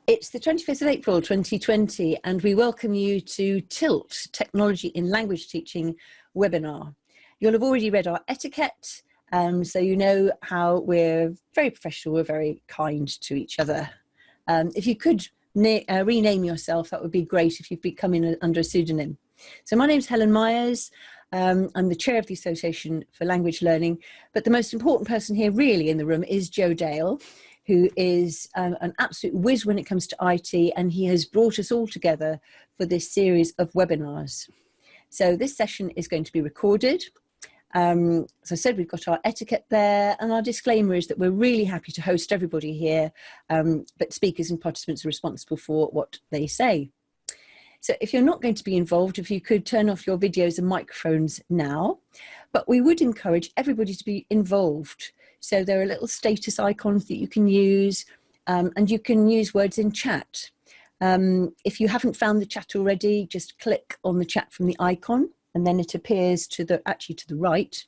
It's the 25th of April 2020 and we welcome you to TiLT, Technology in Language Teaching webinar. You'll have already read our etiquette, so you know how we're very professional, we're very kind to each other. If you could rename yourself, that would be great if you've become in under a pseudonym. So my name's Helen Myers. I'm the chair of the Association for Language Learning, but the most important person here really in the room is Joe Dale, who is an absolute whiz when it comes to IT, and he has brought us all together for this series of webinars. So this session is going to be recorded. As I said, we've got our etiquette there, and our disclaimer is that we're really happy to host everybody here, but speakers and participants are responsible for what they say. So if you're not going to be involved, if you could turn off your videos and microphones now, but we would encourage everybody to be involved. So there are little status icons that you can use, and you can use words in chat. If you haven't found the chat already, just click on the chat from the icon, and then it appears to the right.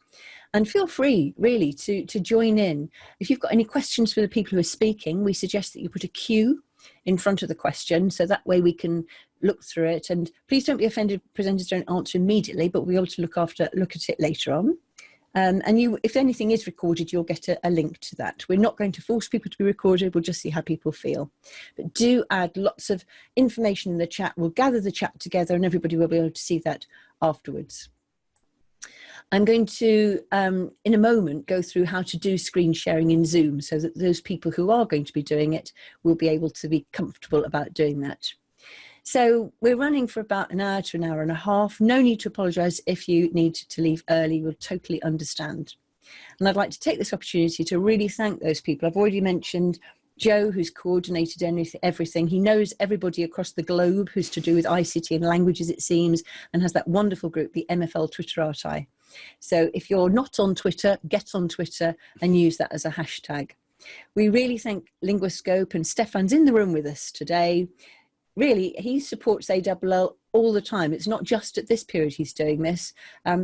And feel free, really, to join in. If you've got any questions for the people who are speaking, we suggest that you put a Q in front of the question, so that way we can look through it. And please don't be offended if presenters don't answer immediately, but we'll be able to look at it later on. And if anything is recorded, you'll get a link to that. We're not going to force people to be recorded, we'll just see how people feel. But do add lots of information in the chat. We'll gather the chat together and everybody will be able to see that afterwards. I'm going to, in a moment, go through how to do screen sharing in Zoom so that those people who are going to be doing it will be able to be comfortable about doing that. So we're running for about an hour to an hour and a half. No need to apologise if you need to leave early. We'll totally understand. And I'd like to take this opportunity to really thank those people. I've already mentioned Joe, who's coordinated everything. He knows everybody across the globe who's to do with ICT and languages, it seems, and has that wonderful group, the MFL Twitterati. So if you're not on Twitter, get on Twitter and use that as a hashtag. We really thank Linguascope, and Stefan's in the room with us today. Really, he supports ALL all the time. It's not just at this period he's doing this.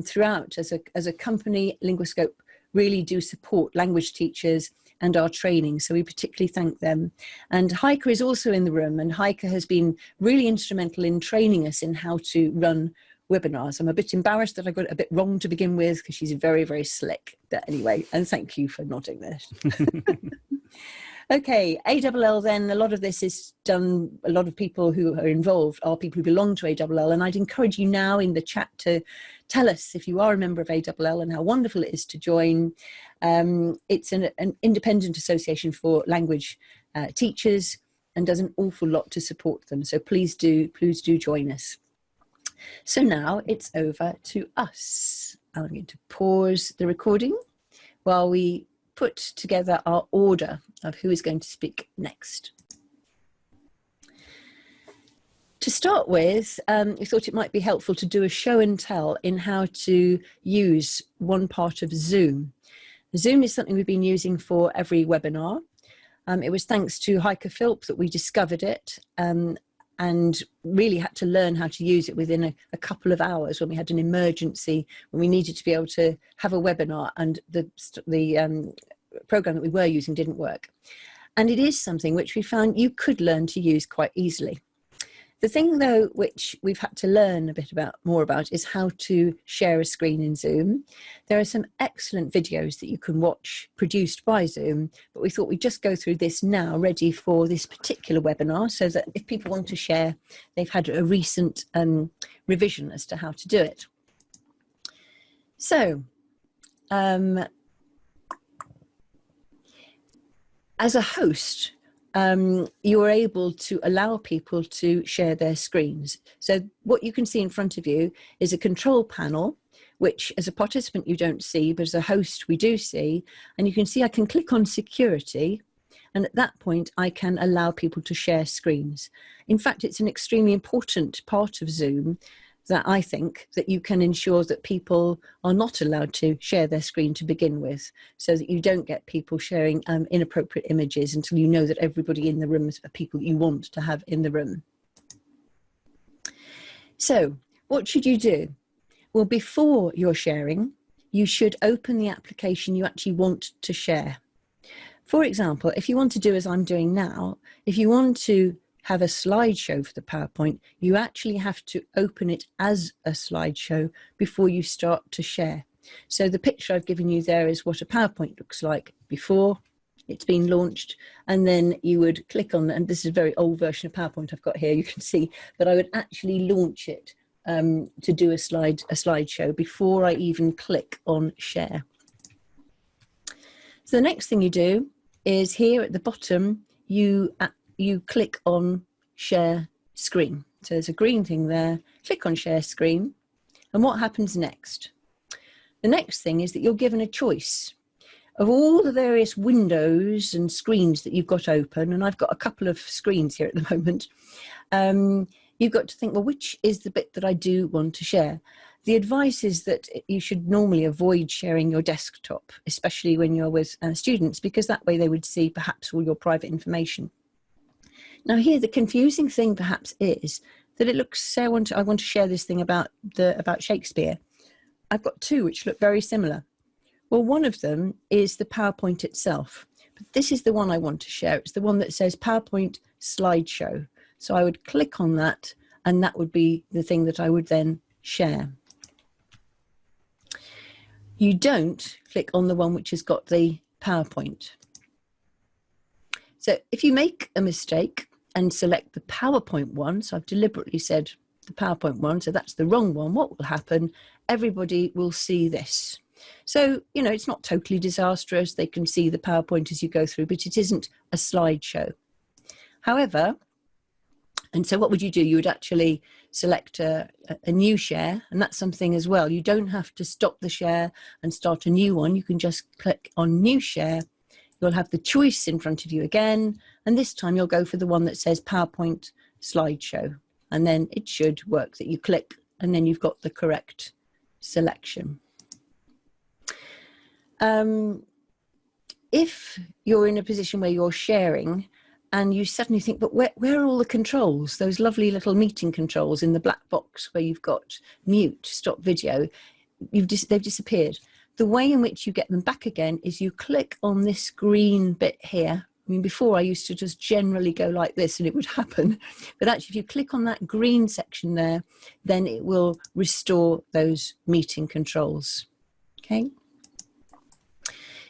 Throughout, as a company, Linguascope really do support language teachers and our training, so we particularly thank them. And Heike is also in the room, and Heike has been really instrumental in training us in how to run webinars. I'm a bit embarrassed that I got it a bit wrong to begin with, because she's very, very slick. But anyway, and thank you for nodding this. Okay, ALL then, a lot of this is done, a lot of people who are involved are people who belong to ALL, and I'd encourage you now in the chat to tell us if you are a member of ALL and how wonderful it is to join. It's an independent association for language teachers and does an awful lot to support them, so please do join us. So now it's over to us. I'm going to pause the recording while we put together our order of who is going to speak next. To start with, we thought it might be helpful to do a show and tell in how to use one part of Zoom. Zoom is something we've been using for every webinar. It was thanks to Heike Philp that we discovered it, and really had to learn how to use it within a couple of hours when we had an emergency, when we needed to be able to have a webinar and the program that we were using didn't work. And it is something which we found you could learn to use quite easily. The thing though, which we've had to learn a bit more about is how to share a screen in Zoom. There are some excellent videos that you can watch produced by Zoom, but we thought we'd just go through this now, ready for this particular webinar, so that if people want to share, they've had a recent revision as to how to do it. So, as a host, you are able to allow people to share their screens. So what you can see in front of you is a control panel, which as a participant you don't see, but as a host we do see. And you can see I can click on security, and at that point I can allow people to share screens. In fact, it's an extremely important part of Zoom that I think that you can ensure that people are not allowed to share their screen to begin with, so that you don't get people sharing inappropriate images until you know that everybody in the room is people you want to have in the room. So what should you do? Well, before you're sharing, you should open the application you actually want to share. For example, if you want to do as I'm doing now, if you want to have a slideshow for the PowerPoint, you actually have to open it as a slideshow before you start to share. So the picture I've given you there is what a PowerPoint looks like before it's been launched, and then you would click on, and this is a very old version of PowerPoint I've got here, you can see, but I would actually launch it to do a slideshow before I even click on share. So the next thing you do is here at the bottom, you click on share screen. So there's a green thing there, click on share screen, and what happens next? The next thing is that you're given a choice of all the various windows and screens that you've got open, and I've got a couple of screens here at the moment. You've got to think, well, which is the bit that I do want to share? The advice is that you should normally avoid sharing your desktop, especially when you're with students, because that way they would see perhaps all your private information. Now here, the confusing thing perhaps is that it looks, say I want to share this thing about Shakespeare. I've got two which look very similar. Well, one of them is the PowerPoint itself, but this is the one I want to share. It's the one that says PowerPoint slideshow. So I would click on that, and that would be the thing that I would then share. You don't click on the one which has got the PowerPoint. So if you make a mistake and select the PowerPoint one, so I've deliberately said the PowerPoint one, so that's the wrong one, what will happen? Everybody will see this. So, you know, it's not totally disastrous. They can see the PowerPoint as you go through, but it isn't a slideshow. However, and so what would you do? You would actually select a new share, and that's something as well. You don't have to stop the share and start a new one. You can just click on new share. You'll have the choice in front of you again, and this time you'll go for the one that says PowerPoint slideshow, and then it should work that you click, and then you've got the correct selection. If you're in a position where you're sharing and you suddenly think, but where are all the controls, those lovely little meeting controls in the black box where you've got mute, stop video, they've disappeared. The way in which you get them back again is you click on this green bit here. I mean, before I used to just generally go like this and it would happen. But actually, if you click on that green section there, then it will restore those meeting controls. Okay.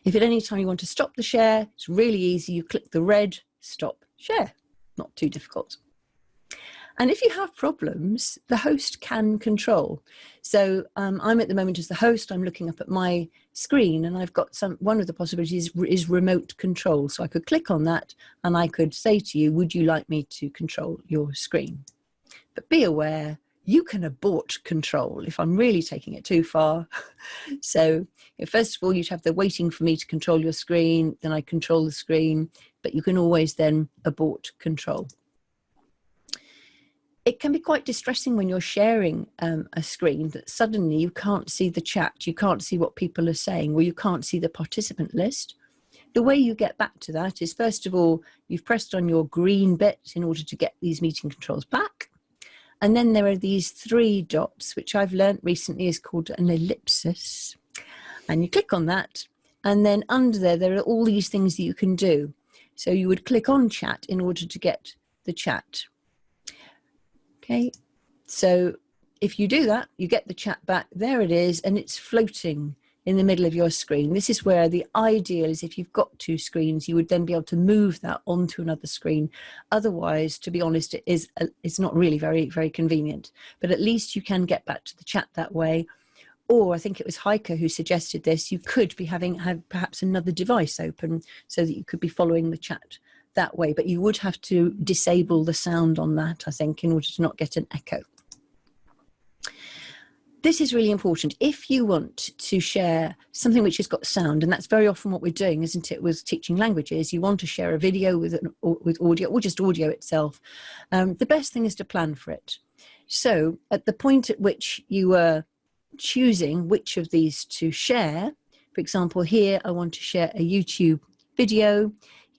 If at any time you want to stop the share, it's really easy. You click the red stop share, not too difficult. And if you have problems, the host can control. So I'm at the moment as the host, I'm looking up at my screen, and I've got one of the possibilities is remote control. So I could click on that and I could say to you, would you like me to control your screen? But be aware, you can abort control if I'm really taking it too far. So first of all, you'd have the waiting for me to control your screen, then I control the screen, but you can always then abort control. It can be quite distressing when you're sharing a screen that suddenly you can't see the chat, you can't see what people are saying, or you can't see the participant list. The way you get back to that is, first of all, you've pressed on your green bit in order to get these meeting controls back. And then there are these three dots, which I've learnt recently is called an ellipsis. And you click on that, and then under there are all these things that you can do. So you would click on chat in order to get the chat. Okay, so if you do that, you get the chat back. There it is, and it's floating in the middle of your screen. This is where the ideal is, if you've got two screens, you would then be able to move that onto another screen. Otherwise, to be honest, it's not really very, very convenient. But at least you can get back to the chat that way. Or I think it was Heike who suggested this. You could be have perhaps another device open so that you could be following the chat that way. But you would have to disable the sound on that, I think, in order to not get an echo. This is really important. If you want to share something which has got sound, and that's very often what we're doing, isn't it, with teaching languages, you want to share a video with audio or just audio itself, the best thing is to plan for it. So at the point at which you are choosing which of these to share, for example, here I want to share a YouTube video.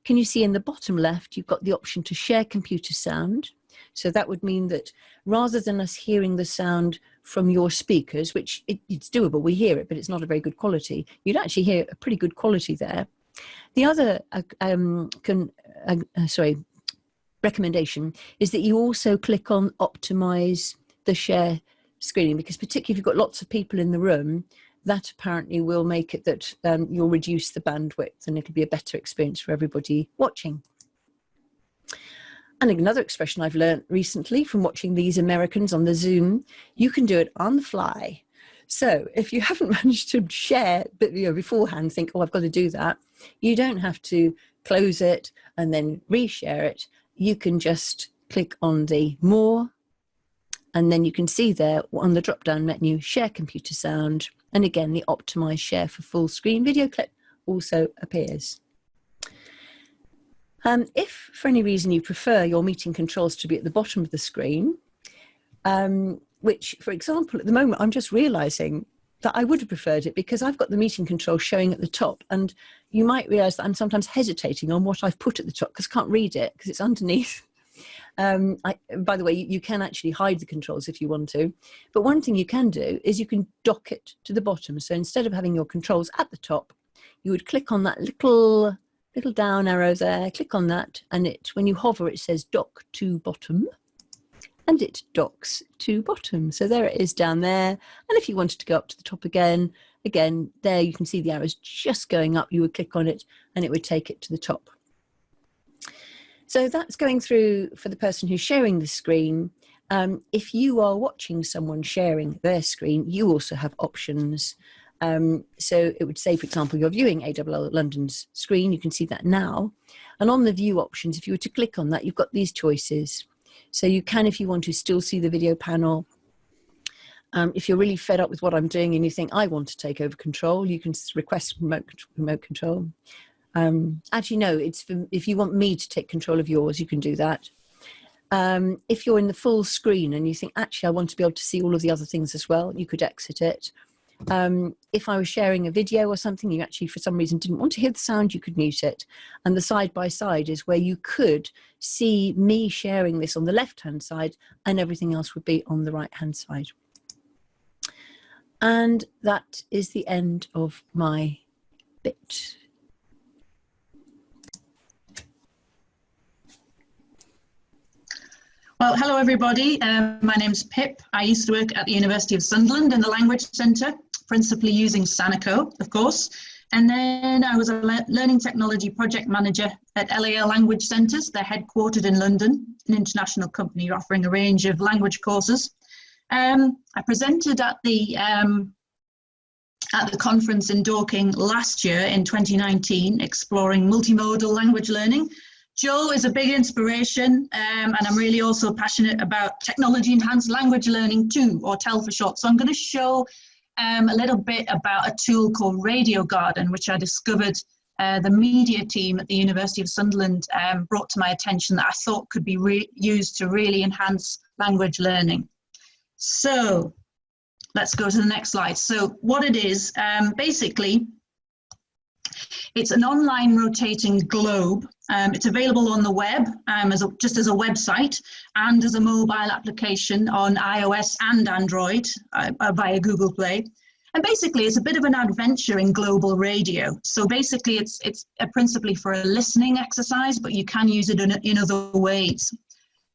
Can you see in the bottom left, you've got the option to share computer sound. So that would mean that rather than us hearing the sound from your speakers, which it's doable, we hear it, but it's not a very good quality, you'd actually hear a pretty good quality there. The other recommendation is that you also click on optimize the share screening, because particularly if you've got lots of people in the room, that apparently will make it that you'll reduce the bandwidth and it'll be a better experience for everybody watching. And another expression I've learned recently from watching these Americans on the Zoom, you can do it on the fly. So if you haven't managed to share beforehand, think, oh, I've got to do that, you don't have to close it and then reshare it. You can just click on the more, and then you can see there on the drop-down menu, share computer sound. And again, the optimized share for full screen video clip also appears. If for any reason you prefer your meeting controls to be at the bottom of the screen, which, for example, at the moment, I'm just realizing that I would have preferred it because I've got the meeting control showing at the top, and you might realize that I'm sometimes hesitating on what I've put at the top because I can't read it because it's underneath. By the way, you can actually hide the controls if you want to, but one thing you can do is you can dock it to the bottom. So instead of having your controls at the top, you would click on that little down arrow there, click on that, and when you hover, it says dock to bottom, and it docks to bottom. So there it is down there. And if you wanted to go up to the top again, there you can see the arrows just going up. You would click on it and it would take it to the top. So that's going through for the person who's sharing the screen. If you are watching someone sharing their screen, you also have options. So it would say, for example, you're viewing AWL London's screen. You can see that now. And on the view options, if you were to click on that, you've got these choices. So you can, if you want to, still see the video panel. If you're really fed up with what I'm doing and you think, I want to take over control, you can request remote control. Actually, no, it's if you want me to take control of yours, you can do that. If you're in the full screen and you think, actually, I want to be able to see all of the other things as well, you could exit it. If I was sharing a video or something, you actually, for some reason, didn't want to hear the sound, you could mute it. And the side-by-side is where you could see me sharing this on the left-hand side and everything else would be on the right-hand side. And that is the end of my bit. Well, hello everybody. My name's Pip. I used to work at the University of Sunderland in the Language Centre, principally using Sanico, of course. And then I was a Learning Technology Project Manager at LAL Language Centres. They're headquartered in London, an international company offering a range of language courses. I presented at the conference in Dorking last year in 2019, exploring multimodal language learning. Joe is a big inspiration, and I'm really also passionate about technology-enhanced language learning too, or TEL for short. So I'm going to show a little bit about a tool called Radio Garden, which I discovered the media team at the University of Sunderland brought to my attention that I thought could be used to really enhance language learning. So let's go to the next slide. So what it is, basically, it's an online rotating globe. It's available on the web just as a website and as a mobile application on iOS and Android via Google Play. And basically, it's a bit of an adventure in global radio. So basically, it's principally for a listening exercise, but you can use it in other ways.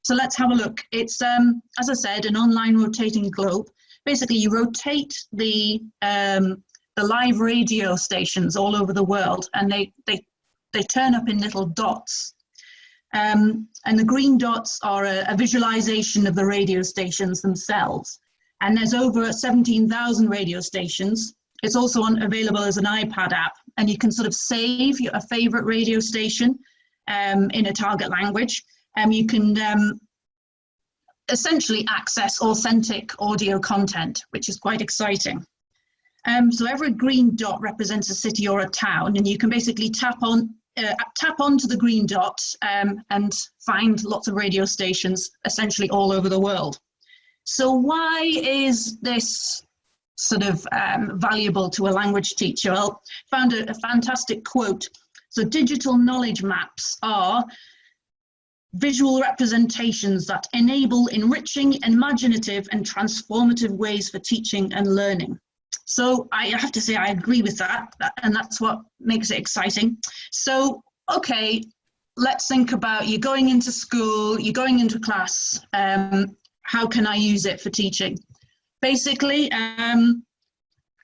So let's have a look. It's, as I said, an online rotating globe. Basically, you rotate the live radio stations all over the world, and they turn up in little dots. And the green dots are a visualization of the radio stations themselves. And there's over 17,000 radio stations. It's also available as an iPad app, and you can sort of save a favorite radio station in a target language. You can essentially access authentic audio content, which is quite exciting. So every green dot represents a city or a town, and you can basically tap onto the green dot and find lots of radio stations essentially all over the world. So why is this sort of valuable to a language teacher? Well, I found a fantastic quote. So digital knowledge maps are visual representations that enable enriching, imaginative and transformative ways for teaching and learning. So I have to say I agree with that, and that's what makes it exciting. So, okay, let's think about, you're going into school, you're going into class, how can I use it for teaching? Basically,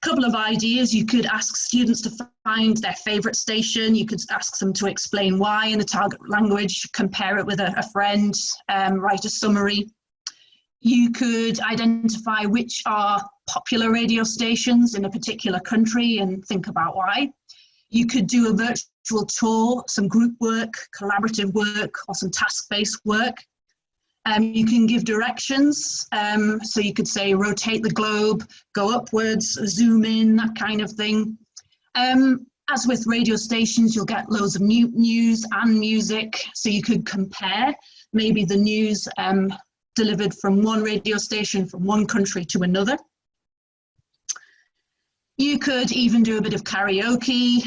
couple of ideas. You could ask students to find their favorite station. You could ask them to explain why in the target language, compare it with a friend, write a summary. You could identify which are popular radio stations in a particular country and think about why. You could do a virtual tour, some group work, collaborative work, or some task-based work. You can give directions, so you could say rotate the globe, go upwards, zoom in, that kind of thing. As with radio stations, you'll get loads of news and music, so you could compare maybe the news delivered from one radio station from one country to another. You could even do a bit of karaoke,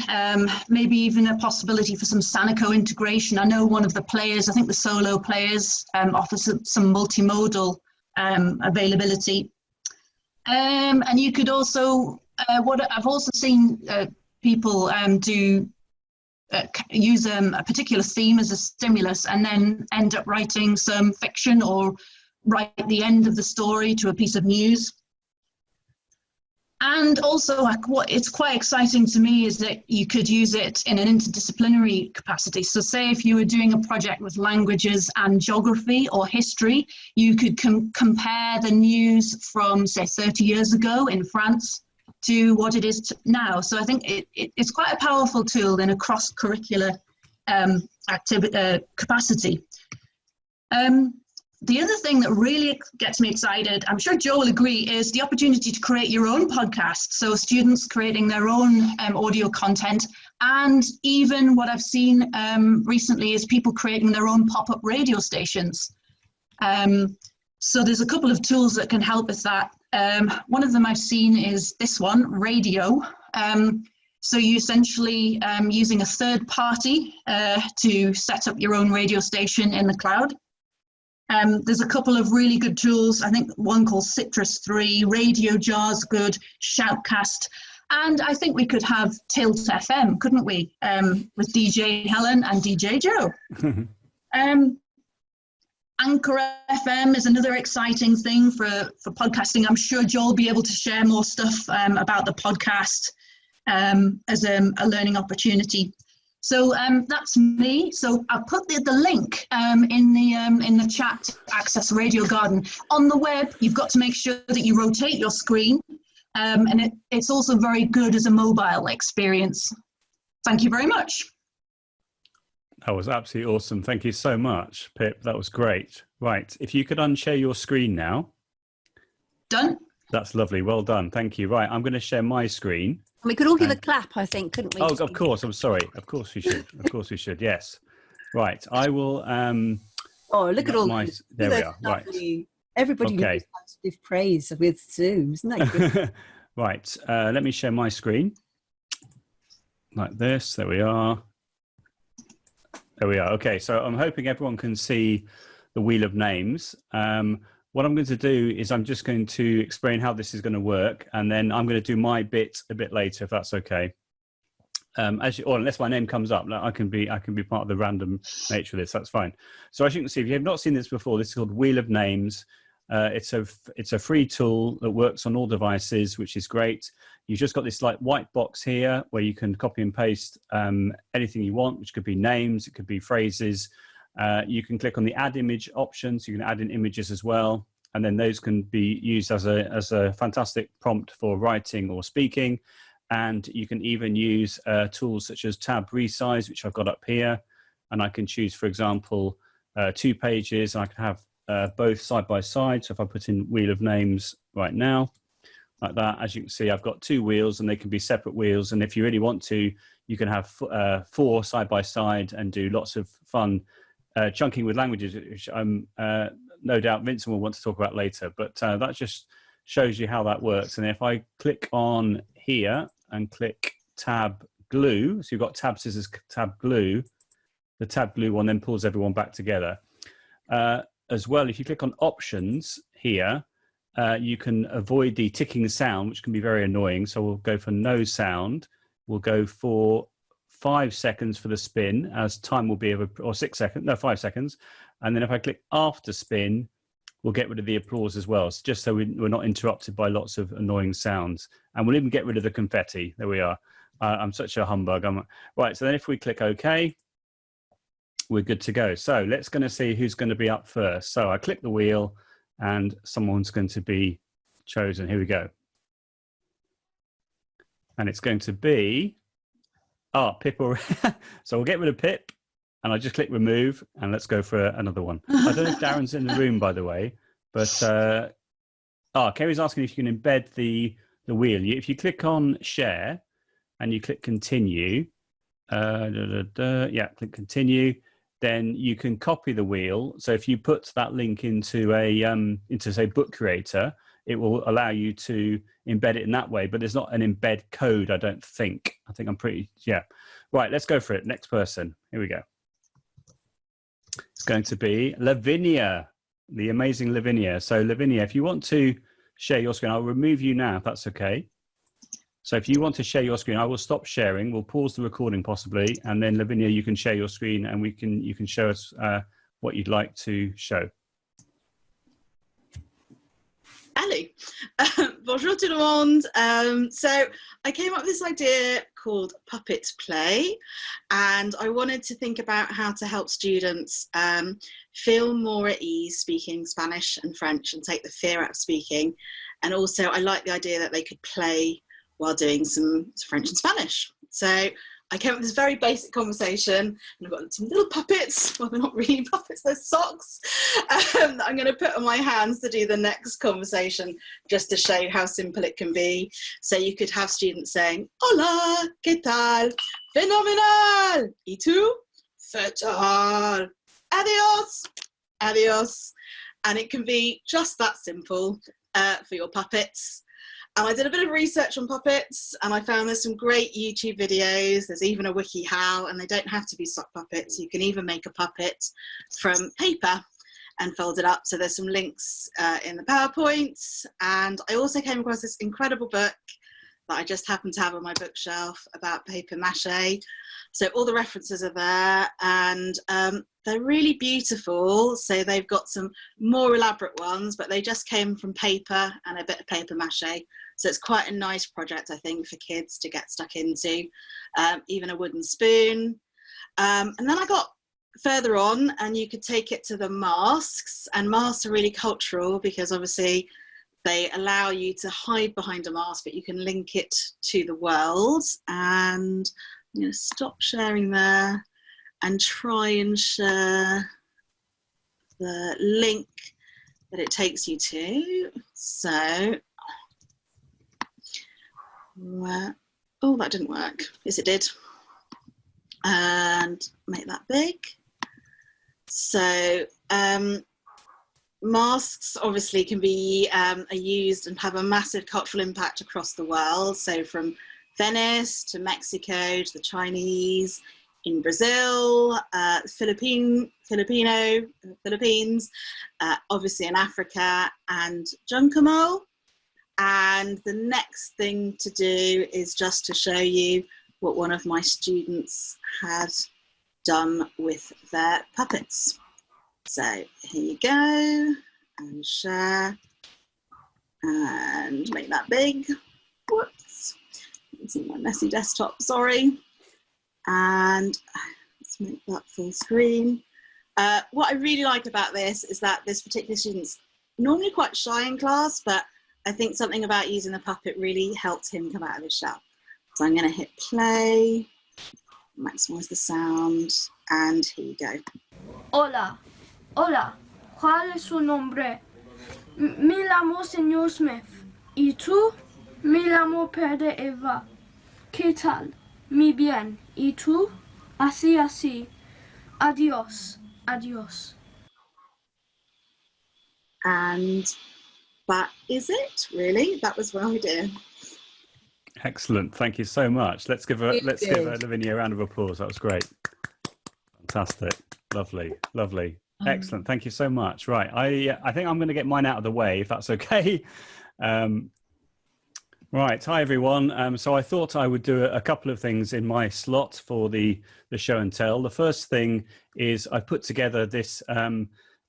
maybe even a possibility for some Sanico integration. I know one of the players, I think the solo players, offers some multimodal availability. And you could also, what I've also seen people use a particular theme as a stimulus and then end up writing some fiction or write the end of the story to a piece of news. And also, what it's quite exciting to me is that you could use it in an interdisciplinary capacity. So say if you were doing a project with languages and geography or history, you could compare the news from, say, 30 years ago in France to what it is now. So I think it's quite a powerful tool in a cross-curricular capacity. The other thing that really gets me excited, I'm sure Joe will agree, is the opportunity to create your own podcast. So students creating their own audio content, and even what I've seen recently is people creating their own pop-up radio stations. So there's a couple of tools that can help with that. One of them I've seen is this one, Radio. So you essentially using a third party to set up your own radio station in the cloud. There's a couple of really good tools. I think one called Citrus 3, Radio Jar's good, Shoutcast, and I think we could have TiLT FM, couldn't we? With DJ Helen and DJ Joe. Anchor FM is another exciting thing for podcasting. I'm sure Joe will be able to share more stuff about the podcast as a learning opportunity. So that's me. So I'll put the link in the chat to access Radio Garden. On the web, you've got to make sure that you rotate your screen, and it's also very good as a mobile experience. Thank you very much. That was absolutely awesome. Thank you so much, Pip. That was great. Right, if you could unshare your screen now. Done. That's lovely. Well done. Thank you. Right, I'm going to share my screen. We could all give a clap, I think, couldn't we? Oh, of course. I'm sorry. Of course we should. Of course we should. Yes. Right. I will. Oh, look at all these. There we are. Right. Everybody knows how to give praise with Zoom, isn't that good? Right. Let me share my screen. Like this. There we are. There we are. Okay. So I'm hoping everyone can see the wheel of names. What I'm going to do is I'm just going to explain how this is going to work, and then I'm going to do my bit a bit later, if that's okay. Or unless my name comes up, I can be part of the random nature of this. That's fine. So as you can see, if you have not seen this before, this is called Wheel of Names. It's a free tool that works on all devices, which is great. You've just got this like white box here where you can copy and paste anything you want, which could be names, it could be phrases. You can click on the add image option, so you can add in images as well, and then those can be used as a fantastic prompt for writing or speaking. And you can even use tools such as tab resize, which I've got up here, and I can choose, for example, 2 pages, and I can have both side by side. So if I put in Wheel of Names right now, like that, as you can see, I've got 2 wheels, and they can be separate wheels. And if you really want to, you can have 4 side by side and do lots of fun chunking with languages, which I'm no doubt Vincent will want to talk about later, but that just shows you how that works. And if I click on here and click tab glue, so you've got tab scissors, tab glue, the tab glue one then pulls everyone back together. As well, if you click on options here, you can avoid the ticking sound, which can be very annoying. So we'll go for no sound. We'll go for 5 seconds for the spin, as time will be or 6 seconds, no, 5 seconds. And then if I click after spin, we'll get rid of the applause as well. So just so we're not interrupted by lots of annoying sounds. And we'll even get rid of the confetti. There we are. I'm such a humbug. Right, so then if we click OK, we're good to go. So let's going to see who's going to be up first. So I click the wheel and someone's going to be chosen. Here we go. And it's going to be, Pip. So we'll get rid of Pip. And I just click remove, and let's go for another one. I don't know if Darren's in the room, by the way, but Kerry's asking if you can embed the wheel. If you click on share and you click continue, click continue, then you can copy the wheel. So if you put that link into say Book Creator, it will allow you to embed it in that way. But there's not an embed code, I don't think. Right, let's go for it. Next person. Here we go. It's going to be Lavinia, the amazing Lavinia. So Lavinia, if you want to share your screen, I'll remove you now, if that's okay. So if you want to share your screen, I will stop sharing. We'll pause the recording possibly. And then Lavinia, you can share your screen and you can show us what you'd like to show. Hello. Bonjour tout le monde. So I came up with this idea called PuppetPlay, and I wanted to think about how to help students feel more at ease speaking Spanish and French and take the fear out of speaking. And also I like the idea that they could play while doing some French and Spanish. So I came up with this very basic conversation, and I've got some little puppets, well, they're not really puppets, they're socks, that I'm going to put on my hands to do the next conversation, just to show how simple it can be. So you could have students saying, hola, ¿qué tal? Fenomenal! ¿Y tú? Fatal! Adios! Adios! And it can be just that simple for your puppets. And I did a bit of research on puppets, and I found there's some great YouTube videos. There's even a wiki how, and they don't have to be sock puppets. You can even make a puppet from paper and fold it up. So there's some links in the PowerPoint. And I also came across this incredible book that I just happened to have on my bookshelf about paper mache. So all the references are there, and they're really beautiful. So they've got some more elaborate ones, but they just came from paper and a bit of paper mache. So it's quite a nice project, I think, for kids to get stuck into, even a wooden spoon. And then I got further on, and you could take it to the masks, and masks are really cultural because obviously they allow you to hide behind a mask, but you can link it to the world. And I'm going to stop sharing there and try and share the link that it takes you to. So, oh, that didn't work. Yes, it did. And make that big. So, masks obviously can be are used and have a massive cultural impact across the world. So from Venice to Mexico to the Chinese, in Brazil, Philippines, obviously in Africa, and Giacomo. And the next thing to do is just to show you what one of my students had done with their puppets. So here you go, and share, and make that big. Whoops, you can see my messy desktop, sorry. And let's make that full screen. What I really like about this is that this particular student's normally quite shy in class, but I think something about using the puppet really helped him come out of his shell. So I'm going to hit play, maximize the sound, and here you go. Hola, hola, ¿cuál es su nombre? Me llamo Señor Smith. ¿Y tú? Me llamo Perde Eva. ¿Qué tal? Mi bien. ¿Y tú? Así, así. Adiós, adiós. And that is it, really. That was my idea. Excellent. Thank you so much. Let's give Lavinia a round of applause. That was great. Fantastic. Lovely. Lovely. Excellent. Thank you so much. Right. I think I'm going to get mine out of the way, if that's okay. Right, hi everyone. So I thought I would do a couple of things in my slot for the show and tell. The first thing is I've put together this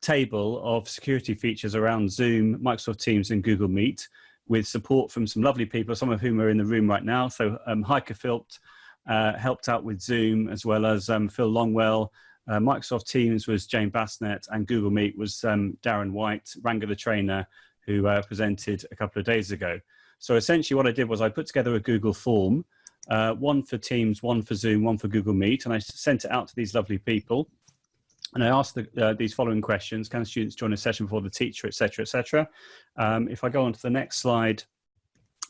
table of security features around Zoom, Microsoft Teams and Google Meet with support from some lovely people, some of whom are in the room right now. So Heike Filpt helped out with Zoom, as well as Phil Longwell. Microsoft Teams was Jane Bassnett, and Google Meet was Darren White, Ranga the trainer, who presented a couple of days ago. So essentially what I did was I put together a Google form, one for Teams, one for Zoom, one for Google Meet, and I sent it out to these lovely people. And I asked these following questions: can students join a session before the teacher, etc., etc. If I go on to the next slide,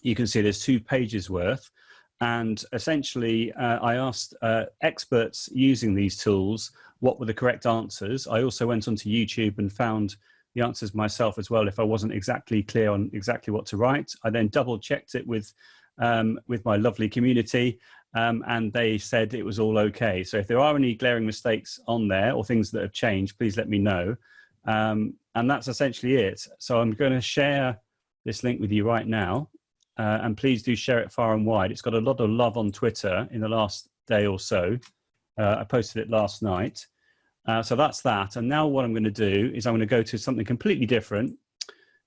you can see there's 2 pages worth. And essentially, I asked experts using these tools what were the correct answers. I also went onto YouTube and found the answers myself as well if I wasn't exactly clear on exactly what to write. I then double checked it with my lovely community, and they said it was all okay. So if there are any glaring mistakes on there or things that have changed, please let me know. And that's essentially it. So I'm going to share this link with you right now, and please do share it far and wide. It's got a lot of love on Twitter in the last day or so. I posted it last night. So that's that. And now what I'm going to do is I'm going to go to something completely different,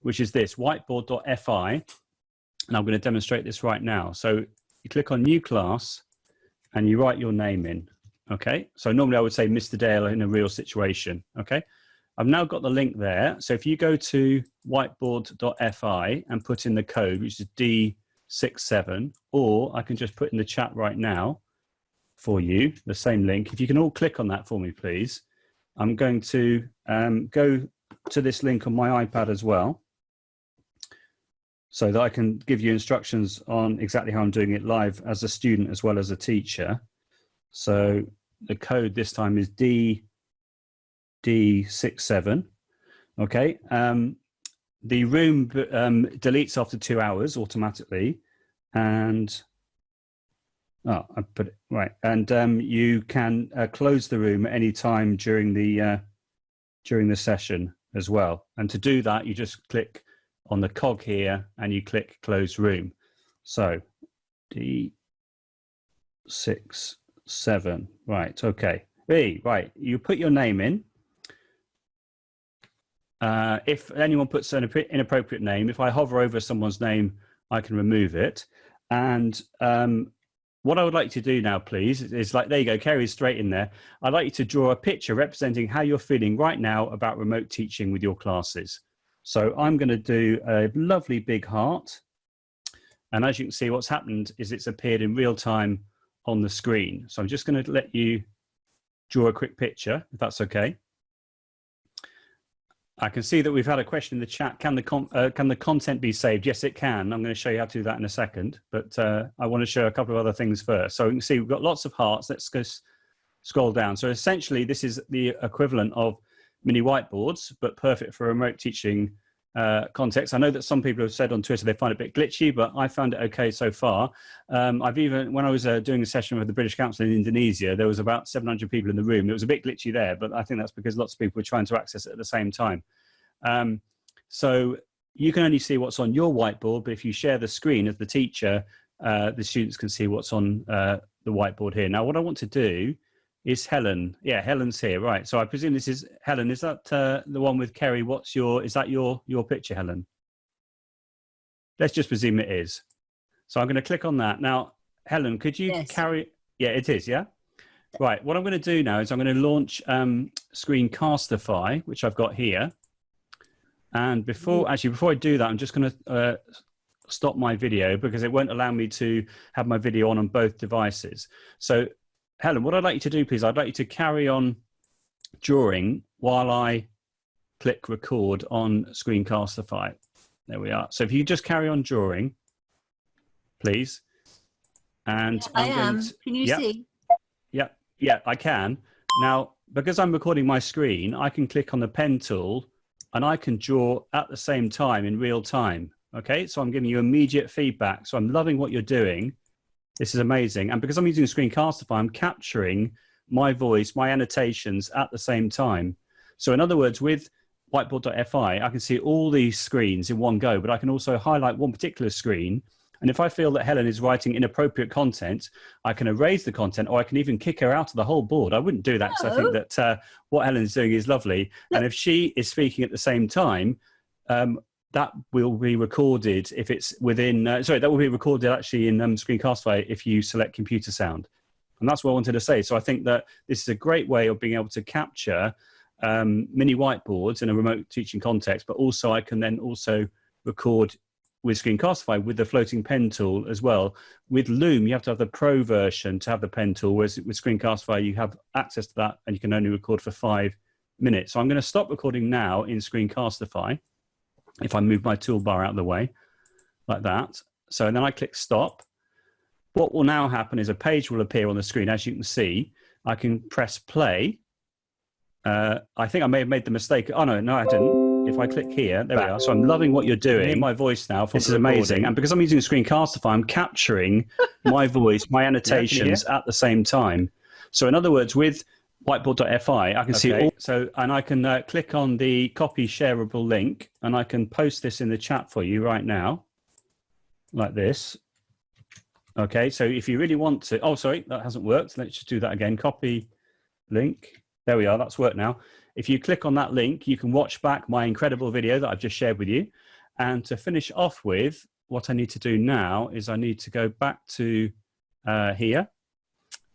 which is this, Whiteboard.fi. And I'm going to demonstrate this right now. So you click on New Class and you write your name in. Okay. So normally I would say Mr. Dale in a real situation. Okay. I've now got the link there. So if you go to Whiteboard.fi and put in the code, which is D67, or I can just put in the chat right now for you, the same link. If you can all click on that for me, please. I'm going to go to this link on my iPad as well, so that I can give you instructions on exactly how I'm doing it live as a student as well as a teacher. So the code this time is D67. Okay. The room deletes after 2 hours automatically, and oh, I put it right. And you can close the room at any time during the session as well. And to do that, you just click on the cog here and you click close room. So D67, right? Okay. Right. You put your name in. If anyone puts an inappropriate name, if I hover over someone's name, I can remove it. And what I would like to do now, please, is like, there you go, Ceri's straight in there. I'd like you to draw a picture representing how you're feeling right now about remote teaching with your classes. So I'm going to do a lovely big heart. And as you can see, what's happened is it's appeared in real time on the screen. So I'm just going to let you draw a quick picture, if that's okay. I can see that we've had a question in the chat. Can the content be saved? Yes, it can. I'm going to show you how to do that in a second, but I want to show a couple of other things first. So you can see we've got lots of hearts. Let's go scroll down. So essentially, this is the equivalent of mini whiteboards, but perfect for remote teaching context. I know that some people have said on Twitter they find it a bit glitchy, but I found it okay so far. I've even, when I was doing a session with the British Council in Indonesia, there was about 700 people in the room. It was a bit glitchy there, but I think that's because lots of people were trying to access it at the same time. So you can only see what's on your whiteboard, but if you share the screen as the teacher, the students can see what's on the whiteboard here. Now, what I want to do is Helen. Yeah, Helen's here, right? So I presume this is Helen. Is that the one with Ceri? Is that your picture, Helen? Let's just presume it is. So I'm going to click on that. Now, Helen, could you carry? Yeah, it is. Yeah. Right. What I'm going to do now is I'm going to launch Screencastify, which I've got here. And before I do that, I'm just going to stop my video because it won't allow me to have my video on both devices. So Helen, what I'd like you to do, please, I'd like you to carry on drawing while I click record on Screencastify. There we are. So if you just carry on drawing, please. And I am. Can you see? Yeah, I can. Now, because I'm recording my screen, I can click on the pen tool and I can draw at the same time in real time. Okay, so I'm giving you immediate feedback. So I'm loving what you're doing. This is amazing. And because I'm using Screencastify, I'm capturing my voice, my annotations at the same time. So in other words, with Whiteboard.fi, I can see all these screens in one go, but I can also highlight one particular screen And if I feel that Helen is writing inappropriate content, I can erase the content, or I can even kick her out of the whole board. I wouldn't do that, because I think that what Helen's doing is lovely. And if she is speaking at the same time, that will be recorded if it's within, that will be recorded actually in Screencastify if you select computer sound. And that's what I wanted to say. So I think that this is a great way of being able to capture mini whiteboards in a remote teaching context, but also I can then also record with Screencastify with the floating pen tool as well. With Loom, you have to have the Pro version to have the pen tool, whereas with Screencastify, you have access to that and you can only record for 5 minutes. So I'm going to stop recording now in Screencastify. If I move my toolbar out of the way, like that. So then I click stop. What will now happen is a page will appear on the screen. As you can see, I can press play. I think I may have made the mistake. Oh, no, I didn't. If I click here, there we are. So I'm loving what you're doing. Hear my voice now. This is amazing. And because I'm using Screencastify, I'm capturing my voice, my annotations at the same time. So in other words, with Whiteboard.fi, I can see all. So, and I can click on the copy shareable link, and I can post this in the chat for you right now, like this. Okay, so if you really want to, oh, sorry, that hasn't worked. Let's just do that again. Copy link. There we are. That's worked now. If you click on that link, you can watch back my incredible video that I've just shared with you. And to finish off with, what I need to do now is I need to go back to here.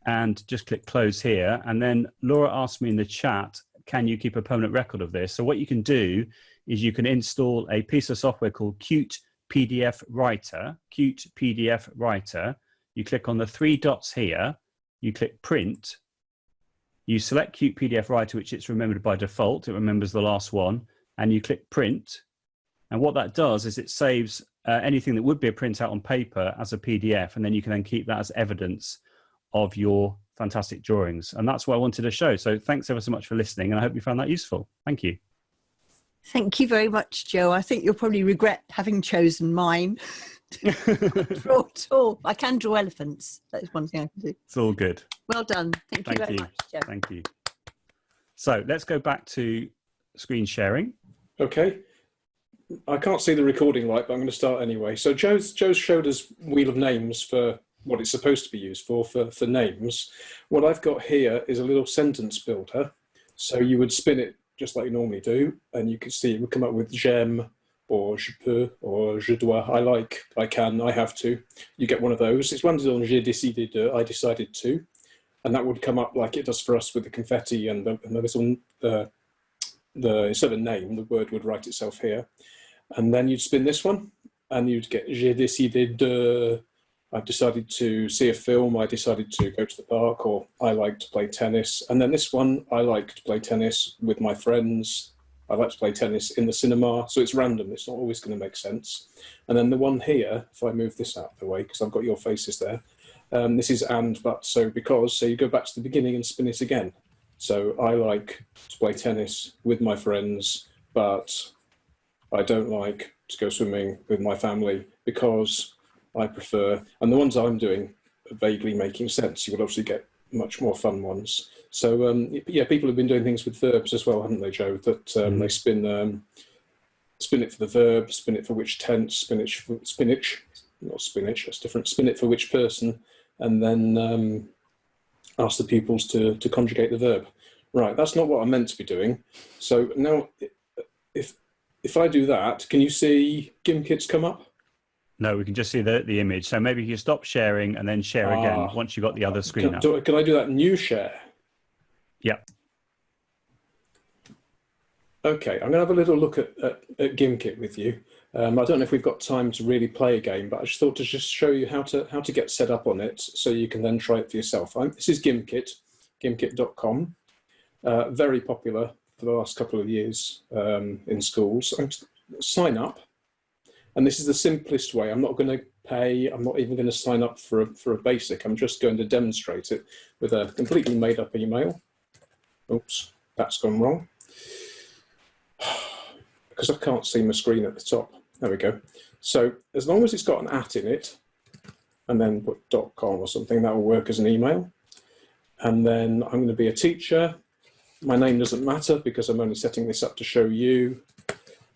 And just click close here. And then Laura asked me in the chat, can you keep a permanent record of this? So what you can do is you can install a piece of software called Qt PDF Writer. Qt PDF Writer. You click on the 3 dots here. You click print. You select Qt PDF Writer, which it's remembered by default. It remembers the last one. And you click print. And what that does is it saves anything that would be a printout on paper as a PDF. And then you can then keep that as evidence of your fantastic drawings. And that's what I wanted to show. So thanks ever so much for listening, and I hope you found that useful. Thank you. Thank you very much, Joe. I think you'll probably regret having chosen mine. Draw at all. I can draw elephants. That is one thing I can do. It's all good. Well done. Thank you very much, Joe. Thank you. So let's go back to screen sharing. Okay. I can't see the recording light, but I'm going to start anyway. So Joe's showed us Wheel of Names for what it's supposed to be used for names. What I've got here is a little sentence builder. So you would spin it just like you normally do, and you can see it would come up with j'aime, or je peux, or je dois, I like, I can, I have to. You get one of those. It's landed on j'ai décidé de, I decided to. And that would come up like it does for us with the confetti and the little, instead of a name, the word would write itself here. And then you'd spin this one, and you'd get j'ai décidé de, I've decided to see a film, I decided to go to the park, or I like to play tennis. And then this one, I like to play tennis with my friends. I like to play tennis in the cinema. So it's random, it's not always going to make sense. And then the one here, if I move this out of the way, because I've got your faces there, this is and, but, so, because. So you go back to the beginning and spin it again. So I like to play tennis with my friends, but I don't like to go swimming with my family because I prefer, and the ones I'm doing are vaguely making sense. You would obviously get much more fun ones. So yeah, people have been doing things with verbs as well, haven't they, Joe? That they spin it for the verb, spin it for which tense, spinach, not spinach, that's different. Spin it for which person, and then ask the pupils to conjugate the verb. Right, that's not what I'm meant to be doing. So now, if I do that, can you see Gimkit's come up? No, we can just see the image. So maybe you stop sharing and then share again once you've got the other screen up. Can I do that new share? Yeah. Okay, I'm going to have a little look at Gimkit with you. I don't know if we've got time to really play a game, but I just thought to just show you how to get set up on it so you can then try it for yourself. This is Gimkit, gimkit.com. Very popular for the last couple of years in schools. Sign up. And this is the simplest way. I'm not going to pay. I'm not even going to sign up for a basic. I'm just going to demonstrate it with a completely made up email. Oops, that's gone wrong. Because I can't see my screen at the top. There we go. So as long as it's got an @ in it, and then put .com or something, that will work as an email. And then I'm going to be a teacher. My name doesn't matter because I'm only setting this up to show you.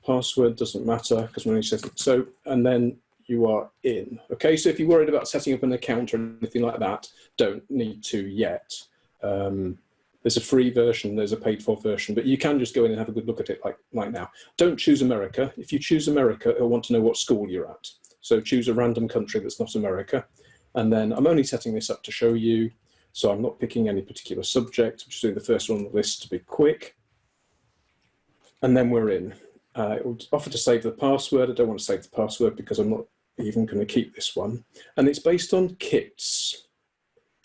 Password doesn't matter because I'm only setting. So, and then you are in. Okay, so if you're worried about setting up an account or anything like that, don't need to yet. There's a free version, there's a paid for version, but you can just go in and have a good look at it like now. Don't choose America. If you choose America, it'll want to know what school you're at. So choose a random country that's not America. And then I'm only setting this up to show you, so I'm not picking any particular subject. I'm just doing the first one on the list to be quick. And then we're in. It will offer to save the password. I don't want to save the password because I'm not even going to keep this one. And it's based on kits.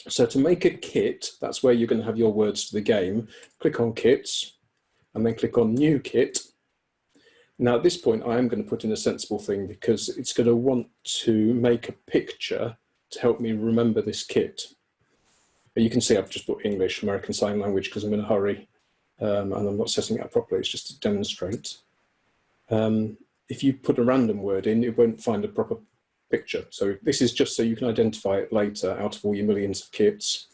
So to make a kit, that's where you're going to have your words for the game. Click on kits and then click on new kit. Now at this point, I am going to put in a sensible thing because it's going to want to make a picture to help me remember this kit. But you can see I've just put English, American Sign Language, because I'm in a hurry and I'm not setting it up properly. It's just to demonstrate. If you put a random word in, it won't find a proper picture. So this is just so you can identify it later out of all your millions of kits.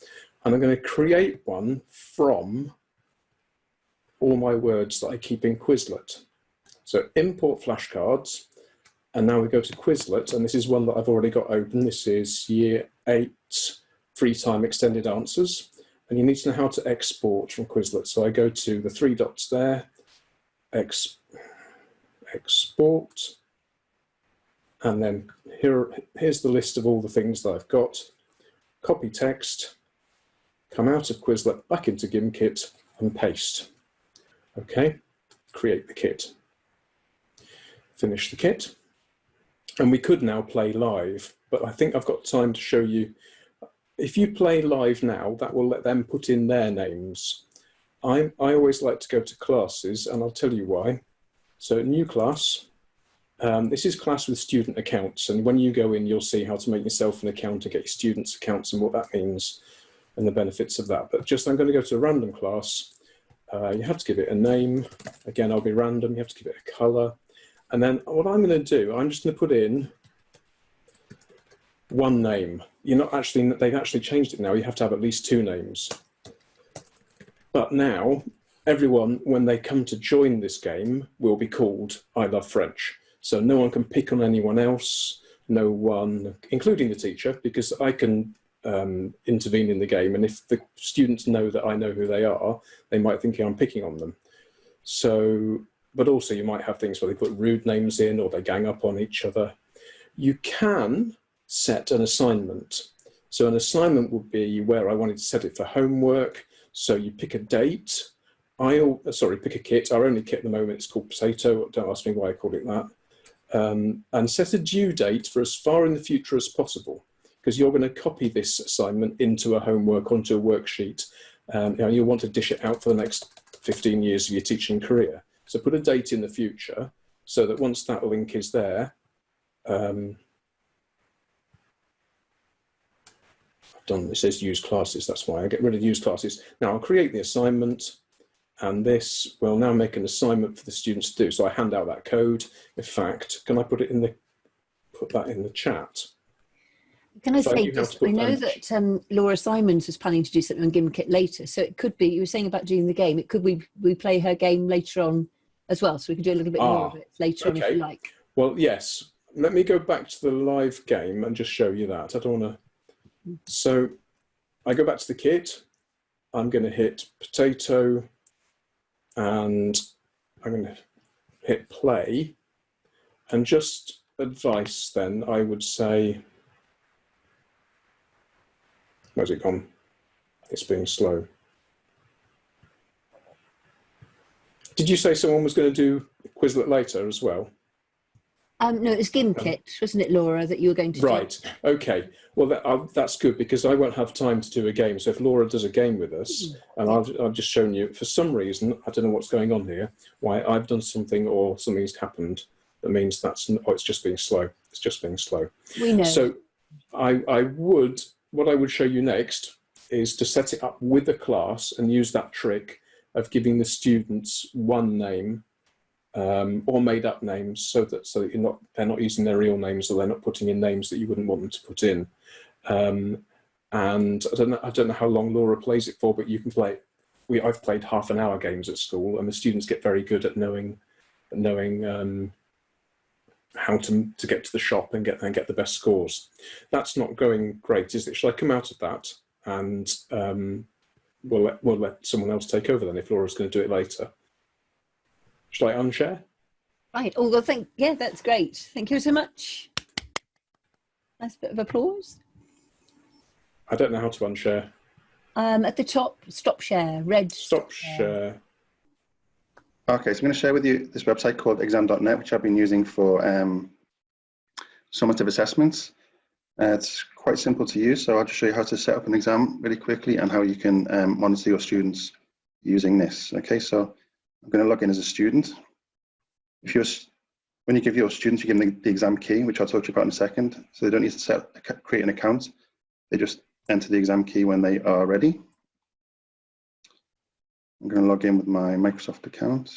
And I'm going to create one from all my words that I keep in Quizlet. So import flashcards. And now we go to Quizlet, and this is one that I've already got open. This is Year 8 Free Time Extended Answers. And you need to know how to export from Quizlet. So I go to the 3 dots there, export, and then here's the list of all the things that I've got. Copy text, come out of Quizlet, back into Gimkit, and paste. Okay, create the kit. Finish the kit. And we could now play live, but I think I've got time to show you. If you play live now, that will let them put in their names. I always like to go to classes, and I'll tell you why. So new class. This is class with student accounts, and when you go in, you'll see how to make yourself an account and get your students' accounts and what that means and the benefits of that. But just I'm going to go to a random class. You have to give it a name. Again, I'll be random. You have to give it a color. And then what I'm going to do, I'm just going to put in one name. You're not actually, they've actually changed it now. You have to have at least 2 names. But now, everyone, when they come to join this game, will be called I Love French. So no one can pick on anyone else, no one, including the teacher, because I can intervene in the game. And if the students know that I know who they are, they might think I'm picking on them. So, but also you might have things where they put rude names in or they gang up on each other. You can set an assignment. So an assignment would be where I wanted to set it for homework. So you pick a date. Pick a kit. Our only kit at the moment is called Potato. Don't ask me why I called it that. And set a due date for as far in the future as possible, because you're going to copy this assignment into a homework, onto a worksheet. You'll want to dish it out for the next 15 years of your teaching career. So put a date in the future so that once that link is there, it says use classes, that's why I get rid of use classes. Now I'll create the assignment, and this will now make an assignment for the students to do. So I hand out that code. In fact, can I put that in the chat? Can I say, just, I know that Laura Simons was planning to do something on Gimkit later, so it could be, you were saying about doing the game, it could we play her game later on as well, so we could do a little bit more of it later on if you like. Well, yes. Let me go back to the live game and just show you that. I don't want to. So I go back to the kit. I'm going to hit potato and I'm going to hit play. And just advice then, I would say, where's it gone? It's being slow. Did you say someone was going to do Quizlet later as well? No, it's Gimkit, wasn't it, Laura, that you were going to do? Right, okay. Well, that's good because I won't have time to do a game. So if Laura does a game with us, and I've just shown you, for some reason, I don't know what's going on here, why I've done something or something's happened, that means it's just being slow. It's just being slow. We know. So what I would show you next is to set it up with the class and use that trick of giving the students one name or made up names so that they're not using their real names, or they're not putting in names that you wouldn't want them to put in. And I don't know how long Laura plays it for, but you can play it. I've played half-an-hour games at school, and the students get very good at knowing how to get to the shop and get the best scores. That's not going great, is it? Shall I come out of that and we'll let someone else take over then if Laura's going to do it later? Shall I unshare? Right. Oh, well, yeah, that's great. Thank you so much. Nice bit of applause. I don't know how to unshare. At the top, stop share, red. Stop share. Okay, so I'm going to share with you this website called exam.net, which I've been using for summative assessments. It's quite simple to use, so I'll just show you how to set up an exam really quickly and how you can monitor your students using this. Okay, so I'm going to log in as a student. When you give your students, you give them the exam key, which I'll talk to you about in a second. So they don't need to create an account. They just enter the exam key when they are ready. I'm going to log in with my Microsft account.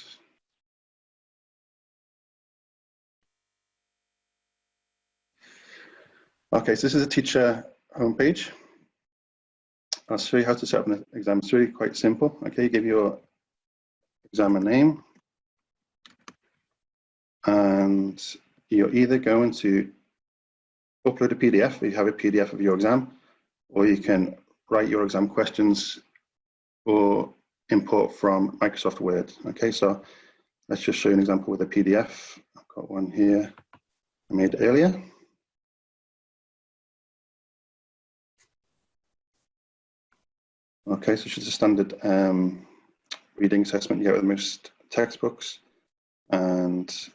Okay, so this is a teacher homepage. I'll show you how to set up an exam. It's really quite simple. Okay, you give your examiner name, and you're either going to upload a PDF if you have a PDF of your exam, or you can write your exam questions or import from Microsoft Word. Okay, so let's just show you an example with a PDF. I've got one here I made earlier. Okay, so it's just a standard reading assessment you get with most textbooks, and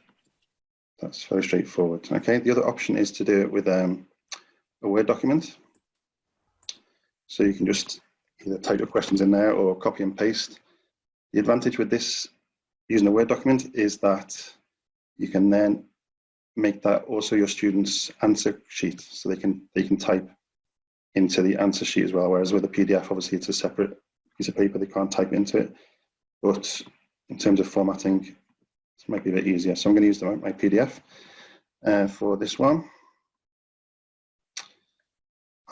that's very straightforward. Okay, the other option is to do it with a Word document. So you can just either type your questions in there or copy and paste. The advantage with this using a Word document is that you can then make that also your students' answer sheet, so they can type into the answer sheet as well. Whereas with a PDF, obviously it's a separate piece of paper, they can't type into it. But in terms of formatting, it might be a bit easier. So I'm going to use my PDF for this one.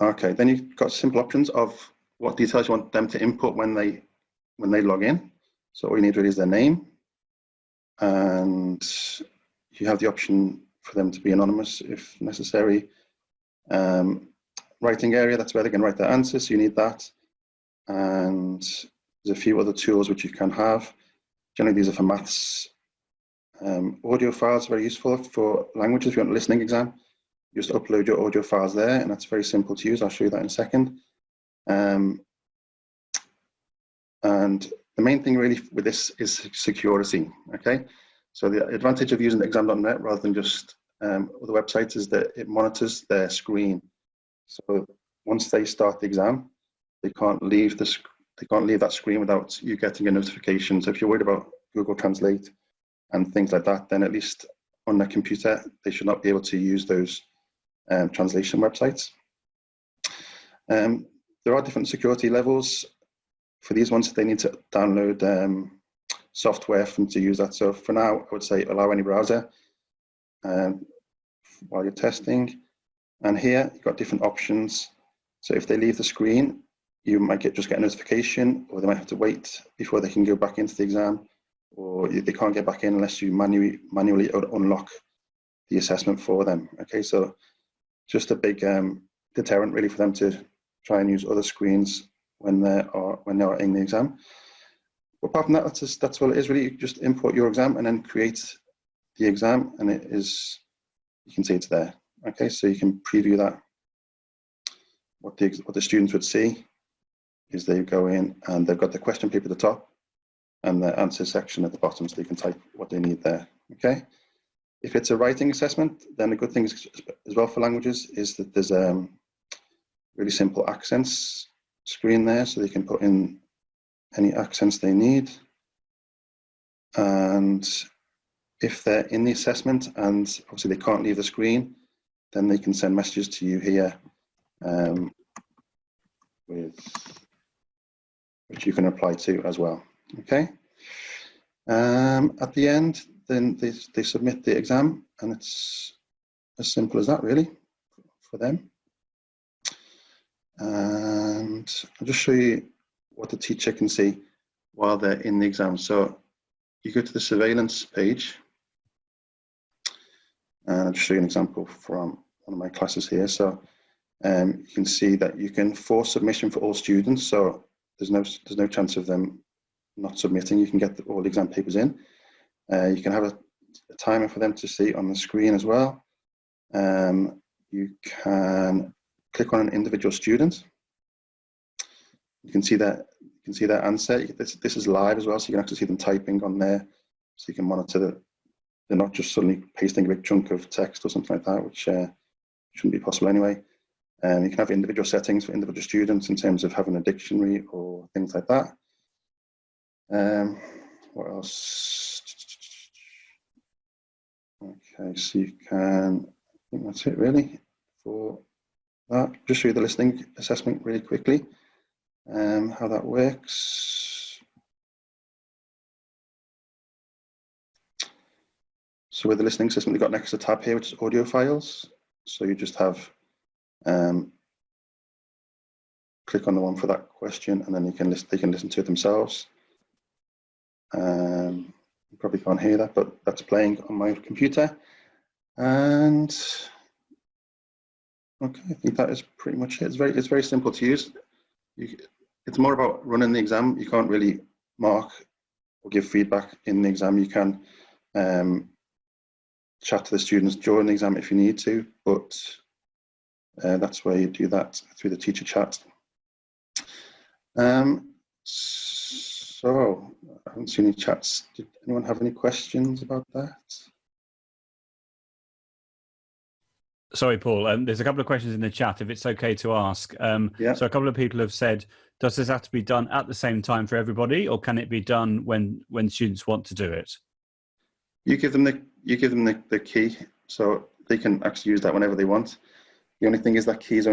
Okay, then you've got simple options of what details you want them to input when they log in. So all you need really is their name, and you have the option for them to be anonymous if necessary. Writing area, that's where they can write their answers, so you need that. And there's a few other tools which you can have. Generally, these are for maths. Audio files are very useful for languages. If you want a listening exam, you just upload your audio files there, and that's very simple to use. I'll show you that in a second. And the main thing really with this is security, okay? So the advantage of using exam.net rather than just other websites is that it monitors their screen. So once they start the exam, they can't leave that screen without you getting a notification. So if you're worried about Google Translate and things like that, then at least on their computer, they should not be able to use those translation websites. There are different security levels. For these ones, they need to download software for them to use that. So for now, I would say allow any browser while you're testing. And here, you've got different options. So if they leave the screen, you might just get a notification, or they might have to wait before they can go back into the exam, or they can't get back in unless you manually unlock the assessment for them. Okay, so just a big deterrent really for them to try and use other screens when they are in the exam. But apart from that, that's all it is really. You just import your exam and then create the exam, and it is, you can see it's there. Okay, so you can preview that. What the students would see is they go in and they've got the question paper at the top and the answer section at the bottom, so they can type what they need there. Okay, if it's a writing assessment, then the good thing is, as well for languages, is that there's a really simple accents screen there, so they can put in any accents they need. And if they're in the assessment and obviously they can't leave the screen, then they can send messages to you here which you can apply to as well. Okay. At the end, then they submit the exam, and it's as simple as that really for them. And I'll just show you what the teacher can see while they're in the exam. So you go to the surveillance page, And I'll just show you an example from one of my classes here. So you can see that you can force submission for all students. So there's no chance of them not submitting. You can get all the exam papers in. You can have a timer for them to see on the screen as well. You can click on an individual student. You can see their answer. This is live as well, so you can actually see them typing on there. So you can monitor that they're not just suddenly pasting a big chunk of text or something like that, which shouldn't be possible anyway. You can have individual settings for individual students in terms of having a dictionary or things like that. What else? Okay, so you can, I think that's it really for that. Just show you the listening assessment really quickly, how that works. So with the listening assessment, we've got an extra tab here, which is audio files. So you just have, click on the one for that question, and then they can listen to it themselves. You probably can't hear that, but that's playing on my computer. And okay, I think that is pretty much it. It's very simple to use. It's more about running the exam. You can't really mark or give feedback in the exam. You can chat to the students during the exam if you need to, but that's where you do that through the teacher chat. So I haven't seen any chats. Did anyone have any questions about that? Sorry, Paul. There's a couple of questions in the chat, if it's okay to ask. Yeah. So a couple of people have said, does this have to be done at the same time for everybody, or can it be done when students want to do it? You give them the key, so they can actually use that whenever they want. The only thing is that key is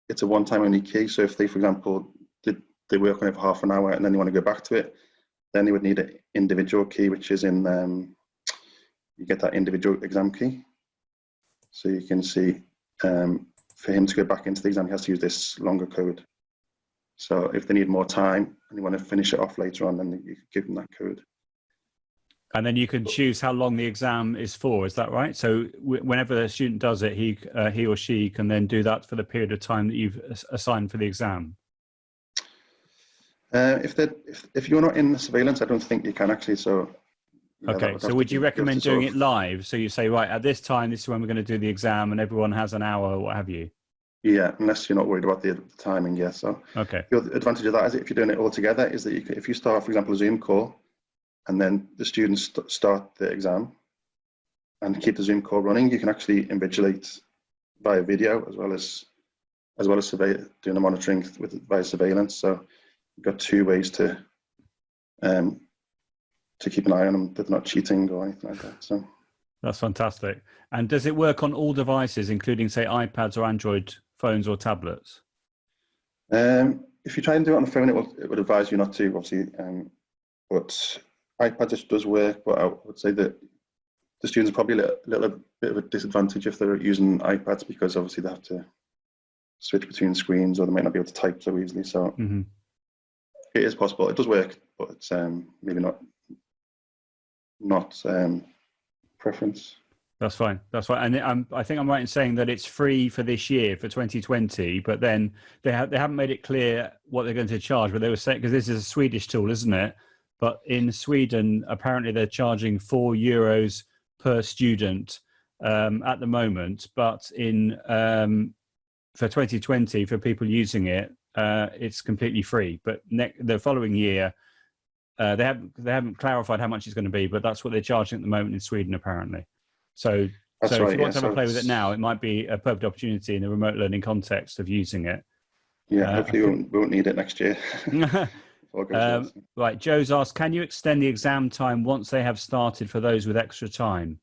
it's a one-time only key. So if they, for example, they work on it for half an hour and then they want to go back to it, then they would need an individual key, which is in, you get that individual exam key. So you can see, for him to go back into the exam, he has to use this longer code. So if they need more time and they want to finish it off later on, then you could give them that code. And then you can choose how long the exam is for, is that right? So whenever a student does it, he or she can then do that for the period of time that you've assigned for the exam. If you're not in the surveillance, I don't think you can actually. So yeah, okay, so would you recommend doing it live? So you say, right, at this time, this is when we're going to do the exam, and everyone has an hour or what have you? Yeah, unless you're not worried about the timing, yeah. So okay. The advantage of that is if you're doing it all together is that if you start, for example, a Zoom call, and then the students start the exam and keep the Zoom call running, you can actually invigilate via video as well as doing the monitoring via surveillance. So you've got two ways to keep an eye on them that they're not cheating or anything like that. So that's fantastic. And does it work on all devices, including say iPads or Android phones or tablets? If you try and do it on the phone, it would advise you not to, obviously. But iPad does work, but I would say that the students are probably a little bit of a disadvantage if they're using iPads, because obviously they have to switch between screens or they might not be able to type so easily. So it is possible. It does work, but it's maybe not preference. That's fine. That's fine. And I think I'm right in saying that it's free for this year, for 2020, but then they haven't made it clear what they're going to charge, but they were saying, because this is a Swedish tool, isn't it? But in Sweden, apparently they're charging €4 per student at the moment. But in for 2020, for people using it, it's completely free. But the following year, they haven't clarified how much it's going to be, but that's what they're charging at the moment in Sweden, apparently. So if you want to have a play with it now, it might be a perfect opportunity in the remote learning context of using it. Yeah, hopefully we won't need it next year. Right, Joe's asked, can you extend the exam time once they have started for those with extra time?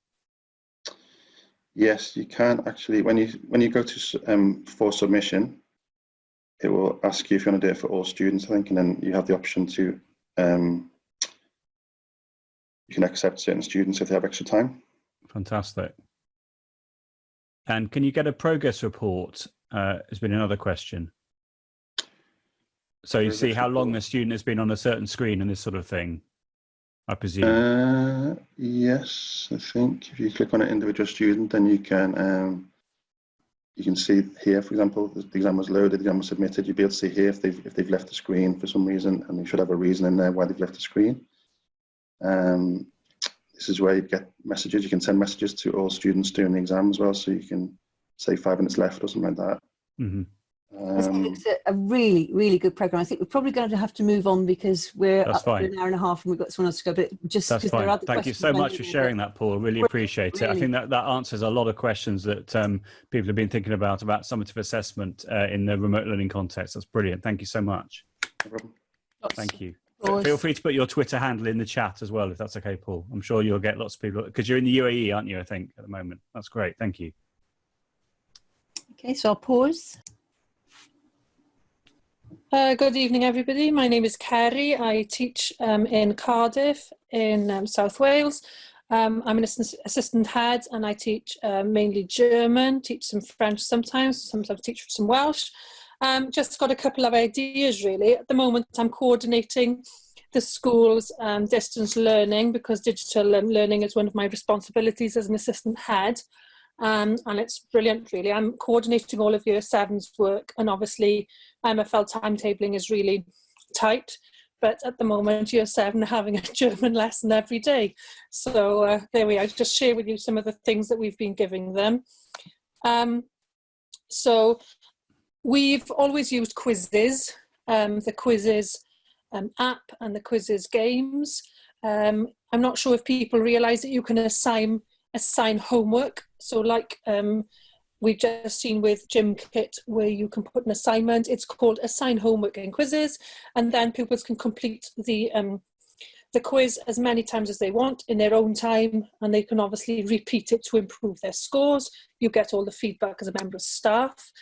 Yes, you can actually. When you go to for submission, it will ask you if you want to do it for all students, I think, and then you have the option to you can accept certain students if they have extra time. Fantastic. And can you get a progress report? Has been another question. So you see how long the student has been on a certain screen and this sort of thing. I presume. Yes, I think if you click on an individual student, then you can see here, for example, the exam was loaded, the exam was submitted. You'll be able to see here if they've left the screen for some reason, and they should have a reason in there why they've left the screen. This is where you get messages. You can send messages to all students during the exam as well, so you can say 5 minutes left or something like that. Mm-hmm. It's a really, really good program. I think we're probably going to have to move on because we're up to an hour and a half and we've got someone else to go. But just that's fine. There are other Thank you so much for sharing that, Paul. Really appreciate it. I think that answers a lot of questions that people have been thinking about summative assessment in the remote learning context. That's brilliant. Thank you so much. No problem. Thank you. Feel free to put your Twitter handle in the chat as well, if that's okay, Paul. I'm sure you'll get lots of people, because you're in the UAE, aren't you, I think, at the moment. That's great. Thank you. Okay, so I'll pause. Good evening, everybody. My name is Ceri. I teach in Cardiff in South Wales. I'm an assistant head and I teach mainly German, teach some French sometimes teach some Welsh. Just got a couple of ideas really. At the moment I'm coordinating the school's distance learning because digital learning is one of my responsibilities as an assistant head. And it's brilliant really. I'm coordinating all of Year 7's work and obviously MFL timetabling is really tight, but at the moment Year 7 are having a German lesson every day. So there we are, just share with you some of the things that we've been giving them. So we've always used Quizizz, the Quizizz app and the Quizizz games. I'm not sure if people realise that you can assign homework. So like we've just seen with Gimkit where you can put an assignment, it's called assign homework in Quizizz, and then pupils can complete the quiz as many times as they want in their own time, and they can obviously repeat it to improve their scores. You get all the feedback as a member of staff.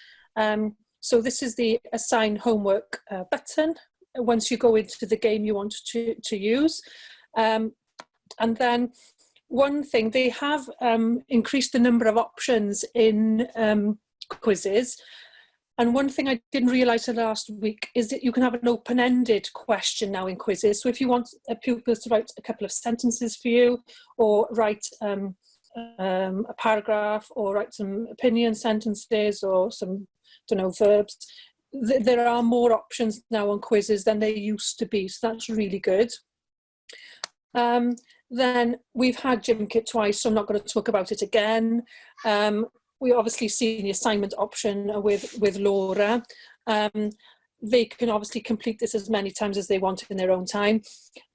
So this is the assign homework button once you go into the game you want to use. And then one thing, they have increased the number of options in Quizizz. And one thing I didn't realise last week is that you can have an open-ended question now in Quizizz. So if you want pupils to write a couple of sentences for you, or write a paragraph, or write some opinion sentences, or some, verbs, there are more options now on Quizizz than there used to be. So that's really good. Then we've had Gimkit twice, so I'm not going to talk about it again. We obviously see the assignment option with Laura. They can obviously complete this as many times as they want in their own time.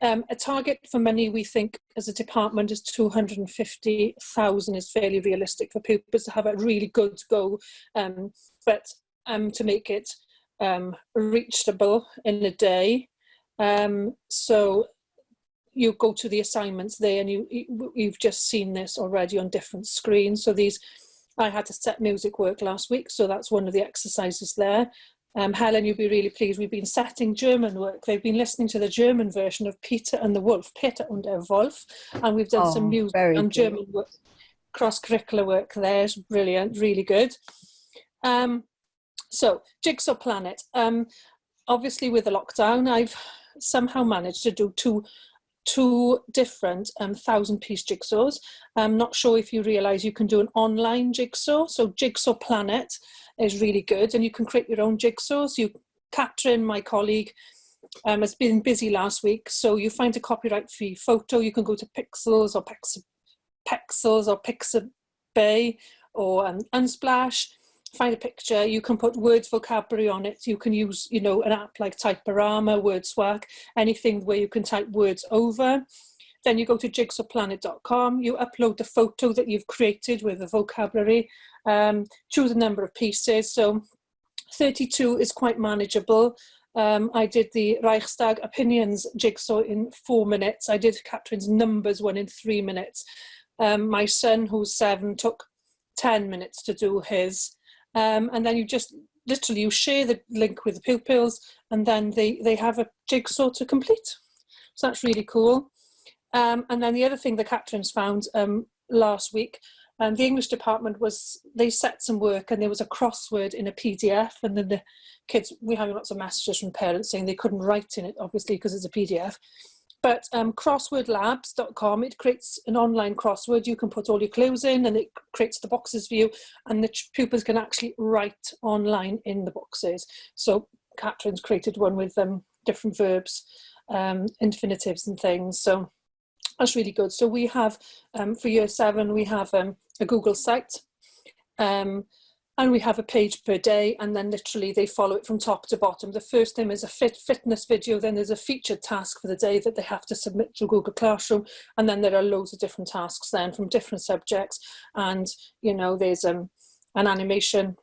A target for money, we think, as a department is 250,000 is fairly realistic for pupils to have a really good go, but to make it reachable in a day. So you go to the assignments there and you've just seen this already on different screens. So these, I had to set music work last week, so that's one of the exercises there. Helen, you'll be really pleased. We've been setting German work. They've been listening to the German version of Peter and the Wolf, Peter und der Wolf, and we've done some music and German work, cross-curricular work there. It's brilliant, really good. So JigsawPlanet. Obviously with the lockdown, I've somehow managed to do two different 1,000-piece jigsaws. I'm not sure if you realise you can do an online jigsaw. So JigsawPlanet is really good, and you can create your own jigsaws. Catherine, my colleague, has been busy last week, so you find a copyright-free photo. You can go to Pixels or Pixabay or Unsplash. Find a picture, you can put words vocabulary on it. You can use, an app like Typorama, WordSwag, anything where you can type words over. Then you go to JigsawPlanet.com, you upload the photo that you've created with the vocabulary, choose a number of pieces. So 32 is quite manageable. I did the Reichstag opinions jigsaw in 4 minutes. I did Catherine's numbers one in 3 minutes. My son, who's 7, took 10 minutes to do his. And then you just literally you share the link with the pupils, and then they have a jigsaw to complete. So that's really cool. And then the other thing that Catherine's found last week, the English department they set some work, and there was a crossword in a PDF, and then the kids, we're having lots of messages from parents saying they couldn't write in it, obviously, because it's a PDF. But crosswordlabs.com, it creates an online crossword. You can put all your clues in and it creates the boxes for you, and the pupils can actually write online in the boxes. So Catherine's created one with different verbs, infinitives and things. So that's really good. So we have, for year 7, we have a Google site, and we have a page per day, and then literally they follow it from top to bottom. The first thing is a fitness video, then there's a featured task for the day that they have to submit through Google Classroom, and then there are loads of different tasks then from different subjects. And, you know, there's an animation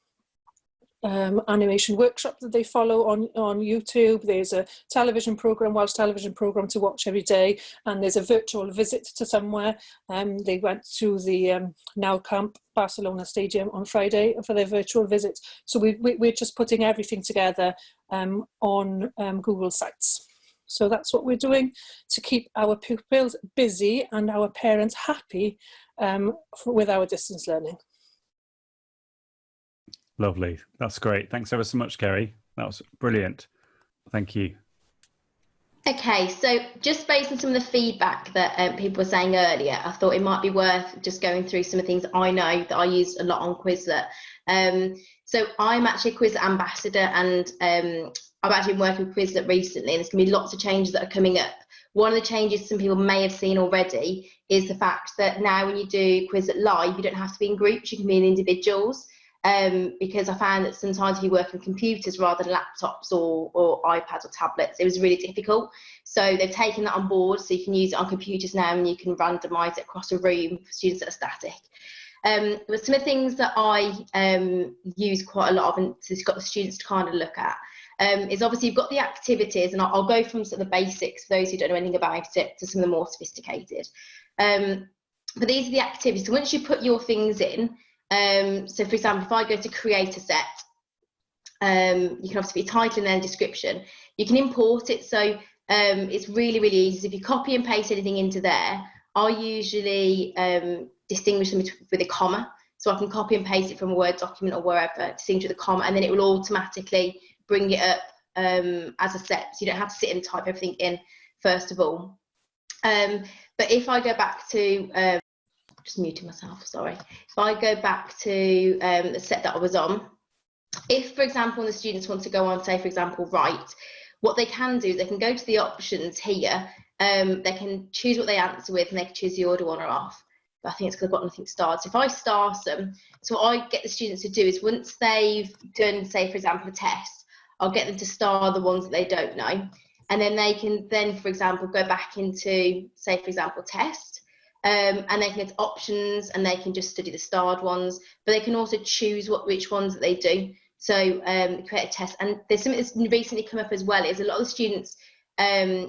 workshop that they follow on YouTube. There's a television program, Welsh television program to watch every day, and there's a virtual visit to somewhere. They went to the Nou Camp Barcelona Stadium on Friday for their virtual visit. So we're just putting everything together on Google Sites. So that's what we're doing to keep our pupils busy and our parents happy with our distance learning. Lovely. That's great. Thanks ever so much, Ceri. That was brilliant. Thank you. Okay, so just based on some of the feedback that people were saying earlier, I thought it might be worth just going through some of the things that I know that I use a lot on Quizlet. So I'm actually a Quizlet ambassador, and I've actually been working with Quizlet recently, and there's going to be lots of changes that are coming up. One of the changes some people may have seen already is the fact that now when you do Quizlet live, you don't have to be in groups, you can be in individuals. Because I found that sometimes if you work on computers rather than laptops or iPads or tablets, it was really difficult. So they've taken that on board, so you can use it on computers now, and you can randomise it across a room for students that are static. But some of the things that I use quite a lot of, and it's got the students to kind of look at, is obviously you've got the activities, and I'll go from sort of the basics for those who don't know anything about it to some of the more sophisticated. But these are the activities. So once you put your things in, so for example, if I go to create a set, you can obviously be title and then description. You can import it, so it's really, really easy. So if you copy and paste anything into there, I usually distinguish them with a comma. So I can copy and paste it from a Word document or wherever, distinguish with a comma, and then it will automatically bring it up as a set. So you don't have to sit and type everything in first of all. But if I go back to just muting myself, sorry. If I go back to the set that I was on, if, for example, the students want to go on, say, for example, write, what they can do is they can go to the options here, they can choose what they answer with, and they can choose the order on or off. But I think it's because I've got nothing started. So if I start them, so what I get the students to do is once they've done, say, for example, a test, I'll get them to star the ones that they don't know. And then they can then, for example, go back into, say, for example, test. And they can get options, and they can just study the starred ones, but they can also choose which ones that they do. So create a test. And there's something that's recently come up as well, is a lot of the students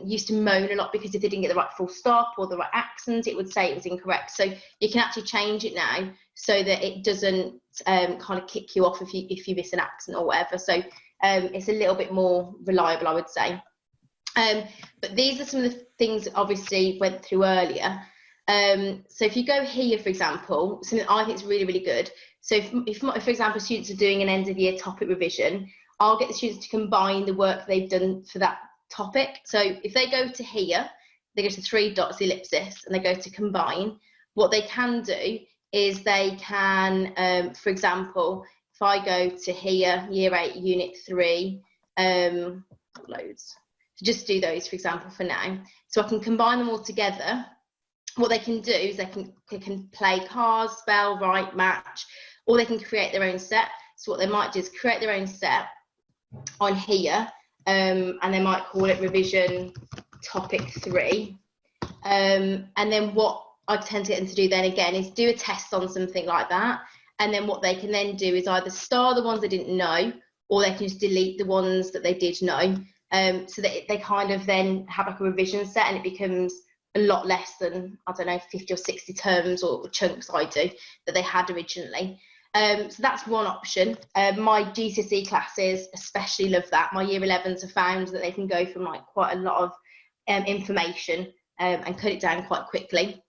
used to moan a lot because if they didn't get the right full stop or the right accent, it would say it was incorrect. So you can actually change it now so that it doesn't kind of kick you off if you miss an accent or whatever. So it's a little bit more reliable, I would say. But these are some of the things that obviously went through earlier. So if you go here, for example, something I think is really, really good. So if for example, students are doing an end of year topic revision, I'll get the students to combine the work they've done for that topic. So if they go to here, they go to 3 dots, ellipsis, and they go to combine, what they can do is they can, for example, if I go to here, year 8, unit 3, loads. So just do those, for example, for now. So I can combine them all together. What they can do is they can play cards, spell, write, match, or they can create their own set. So what they might do is create their own set on here, and they might call it revision topic 3. And then what I tend to get them to do then again is do a test on something like that. And then what they can then do is either star the ones they didn't know, or they can just delete the ones that they did know. So that they kind of then have like a revision set, and it becomes a lot less than, I don't know, 50 or 60 terms or chunks I do that they had originally. So that's one option. My GCSE classes especially love that. My year 11s have found that they can go from like quite a lot of information and cut it down quite quickly.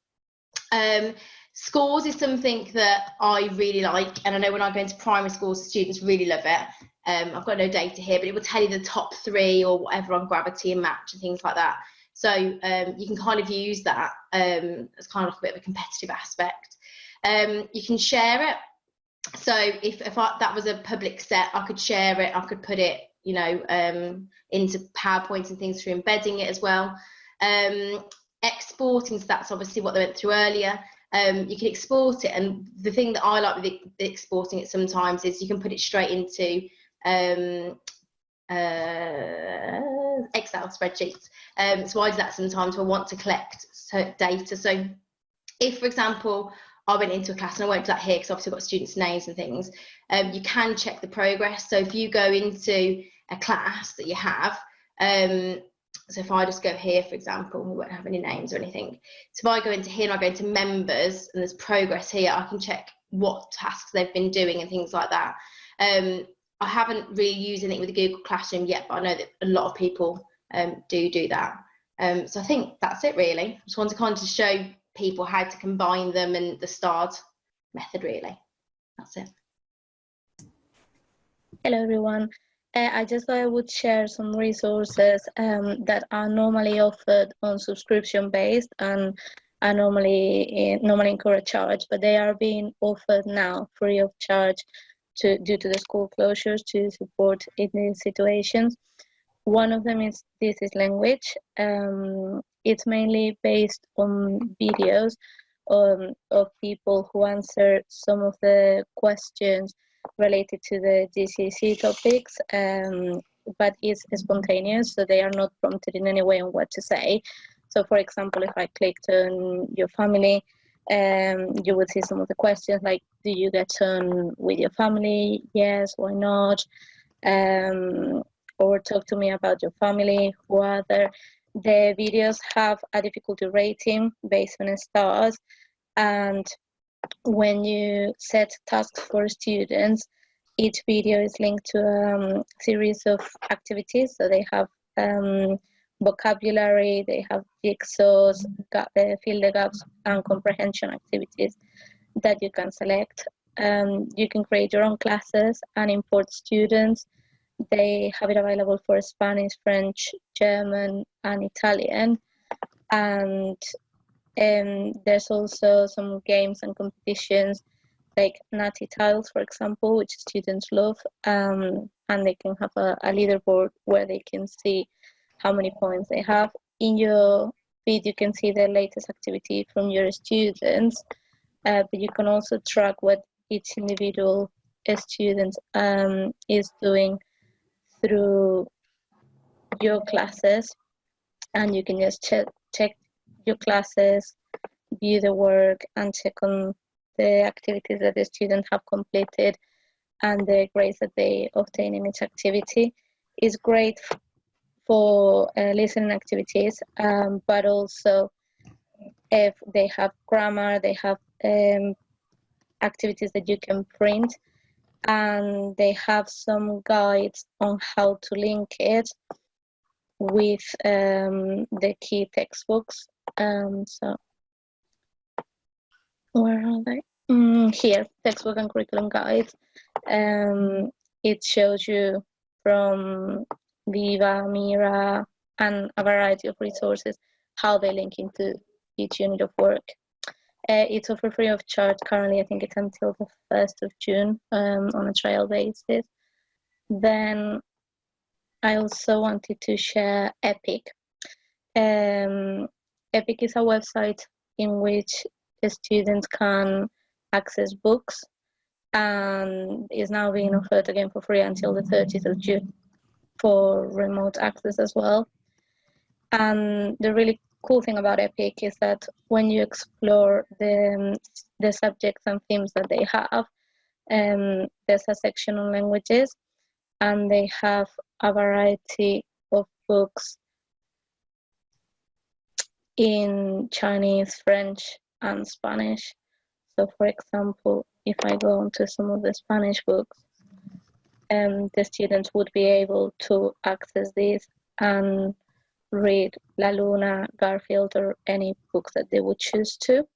Scores is something that I really like, and I know when I go into primary schools, the students really love it. I've got no data here, but it will tell you the top 3 or whatever on gravity and match and things like that. So you can kind of use that as kind of like a bit of a competitive aspect. You can share it. So if that was a public set, I could share it, I could put it, you know, into PowerPoint and things through embedding it as well. Exporting, so that's obviously what they went through earlier. You can export it, and the thing that I like with exporting it sometimes is you can put it straight into Excel spreadsheets. So I do that sometimes when I want to collect data. So if, for example, I went into a class, and I won't do that here because obviously I've got students' names and things, you can check the progress. So if you go into a class that you have, so if I just go here, for example, we won't have any names or anything. So if I go into here and I go into members and there's progress here, I can check what tasks they've been doing and things like that. I haven't really used anything with the Google Classroom yet, but I know that a lot of people do that. So I think that's it really. I just want to kind of show people how to combine them and the STARS method really. That's it. Hello everyone. I just thought I would share some resources that are normally offered on subscription based and are normally incur a charge, but they are being offered now free of charge due to the school closures to support in these situations. One of them is This is Language. It's mainly based on videos of people who answer some of the questions related to the GCSE topics, but it's spontaneous, so they are not prompted in any way on what to say. So for example, if I clicked on your family, you would see some of the questions like, do you get on with your family? Yes, why not? Or talk to me about your family, who are there? The videos have a difficulty rating based on stars, and when you set tasks for students, each video is linked to a series of activities. So they have vocabulary, they have jigsaws, fill the gaps and comprehension activities that you can select. You can create your own classes and import students. They have it available for Spanish, French, German, and Italian. And there's also some games and competitions like Natty Tiles, for example, which students love. And they can have a leaderboard where they can see how many points they have. In your feed, you can see the latest activity from your students, but you can also track what each individual student is doing through your classes, and you can just check your classes, view the work, and check on the activities that the students have completed and the grades that they obtain in each activity. Is great for listening activities, but also if they have grammar, they have activities that you can print, and they have some guides on how to link it with the key textbooks. So where are they? Here, textbook and curriculum guides. It shows you from Viva, Mira, and a variety of resources how they link into each unit of work. It's offered free of charge currently. I think it's until the 1st of June on a trial basis. Then I also wanted to share Epic. Epic is a website in which the students can access books, and is now being offered again for free until the 30th of June for remote access as well. And the really cool thing about Epic is that when you explore the subjects and themes that they have, there's a section on languages, and they have a variety of books in Chinese, French, and Spanish. So for example, if I go onto some of the Spanish books, the students would be able to access these and read La Luna, Garfield, or any books that they would choose to.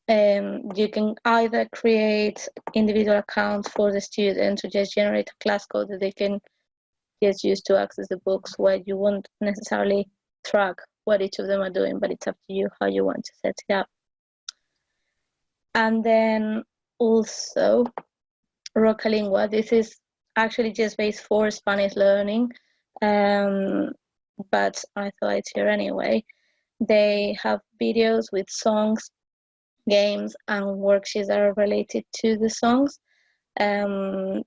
You can either create individual accounts for the students to just generate a class code that they can gets used to access the books, where you won't necessarily track what each of them are doing, but it's up to you how you want to set it up. And then also Rocalingua. This is actually just based for Spanish learning, but I thought it's here anyway. They have videos with songs, games, and worksheets that are related to the songs. A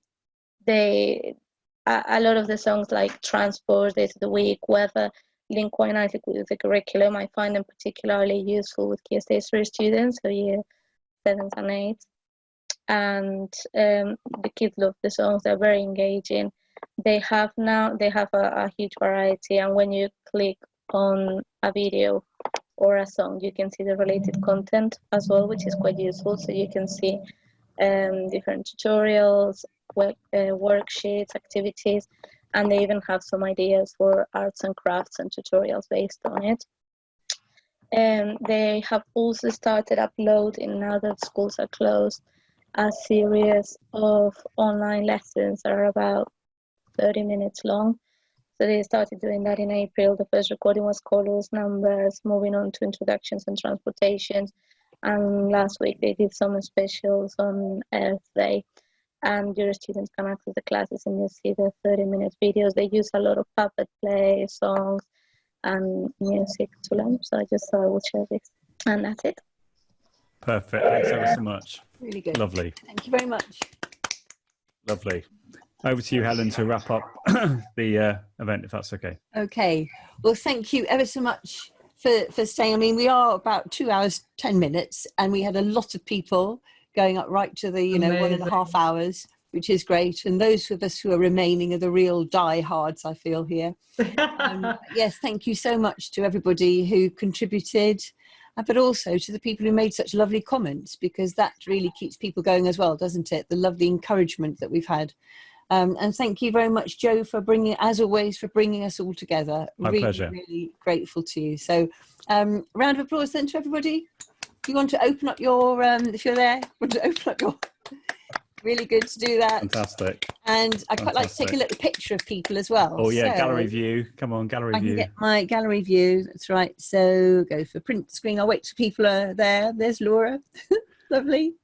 lot of the songs, like Transport, Days of the Week, Weather, link quite nicely with the curriculum. I find them particularly useful with Key Stage 3 students, so year 7s and 8s. And the kids love the songs. They're very engaging. They have a huge variety, and when you click on a video or a song, you can see the related content as well, which is quite useful. So you can see different tutorials, worksheets, activities, and they even have some ideas for arts and crafts and tutorials based on it. They have also started uploading, now that schools are closed, a series of online lessons that are about 30 minutes long. So they started doing that in April. The first recording was colours, numbers, moving on to introductions and transportations. And last week they did some specials on Earth Day. And your students can access the classes and you see the 30-minute videos. They use a lot of PuppetPlay, songs, and music to learn. So I just thought I would share this. And that's it. Perfect. Thanks ever so much. Really good. Lovely. Thank you very much. Lovely. Over to you, Helen, to wrap up the event, if that's okay. Okay. Well, thank you ever so much for staying. I mean, we are about 2 hours, 10 minutes, and we had a lot of people going up right to the, 1.5 hours, which is great. And those of us who are remaining are the real diehards, I feel, here. Yes, thank you so much to everybody who contributed, but also to the people who made such lovely comments, because that really keeps people going as well, doesn't it? The lovely encouragement that we've had. And thank you very much, Joe, for bringing, as always, for bringing us all together. My pleasure. Really grateful to you. So round of applause then to everybody. Do you want to open up your, if you're there, want to open up your, really good to do that. Fantastic. And I'd quite like to take a little picture of people as well. Oh yeah, so, gallery view. Come on, gallery view. I can get my gallery view, that's right. So go for print screen. I'll wait till people are there. There's Laura. Lovely.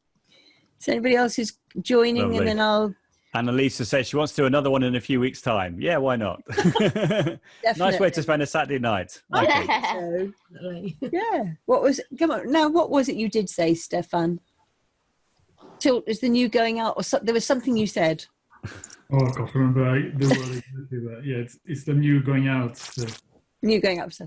So anybody else who's joining, Lovely. and then I'll... Annalisa says she wants to do another one in a few weeks' time. Yeah, why not? Nice way to spend a Saturday night. So, yeah. What was, come on, now what was it you did say, Stefan? TiLT is the new going out, or there was something you said. Oh, I can't remember the word exactly, but yeah, it's the new going out. New going out.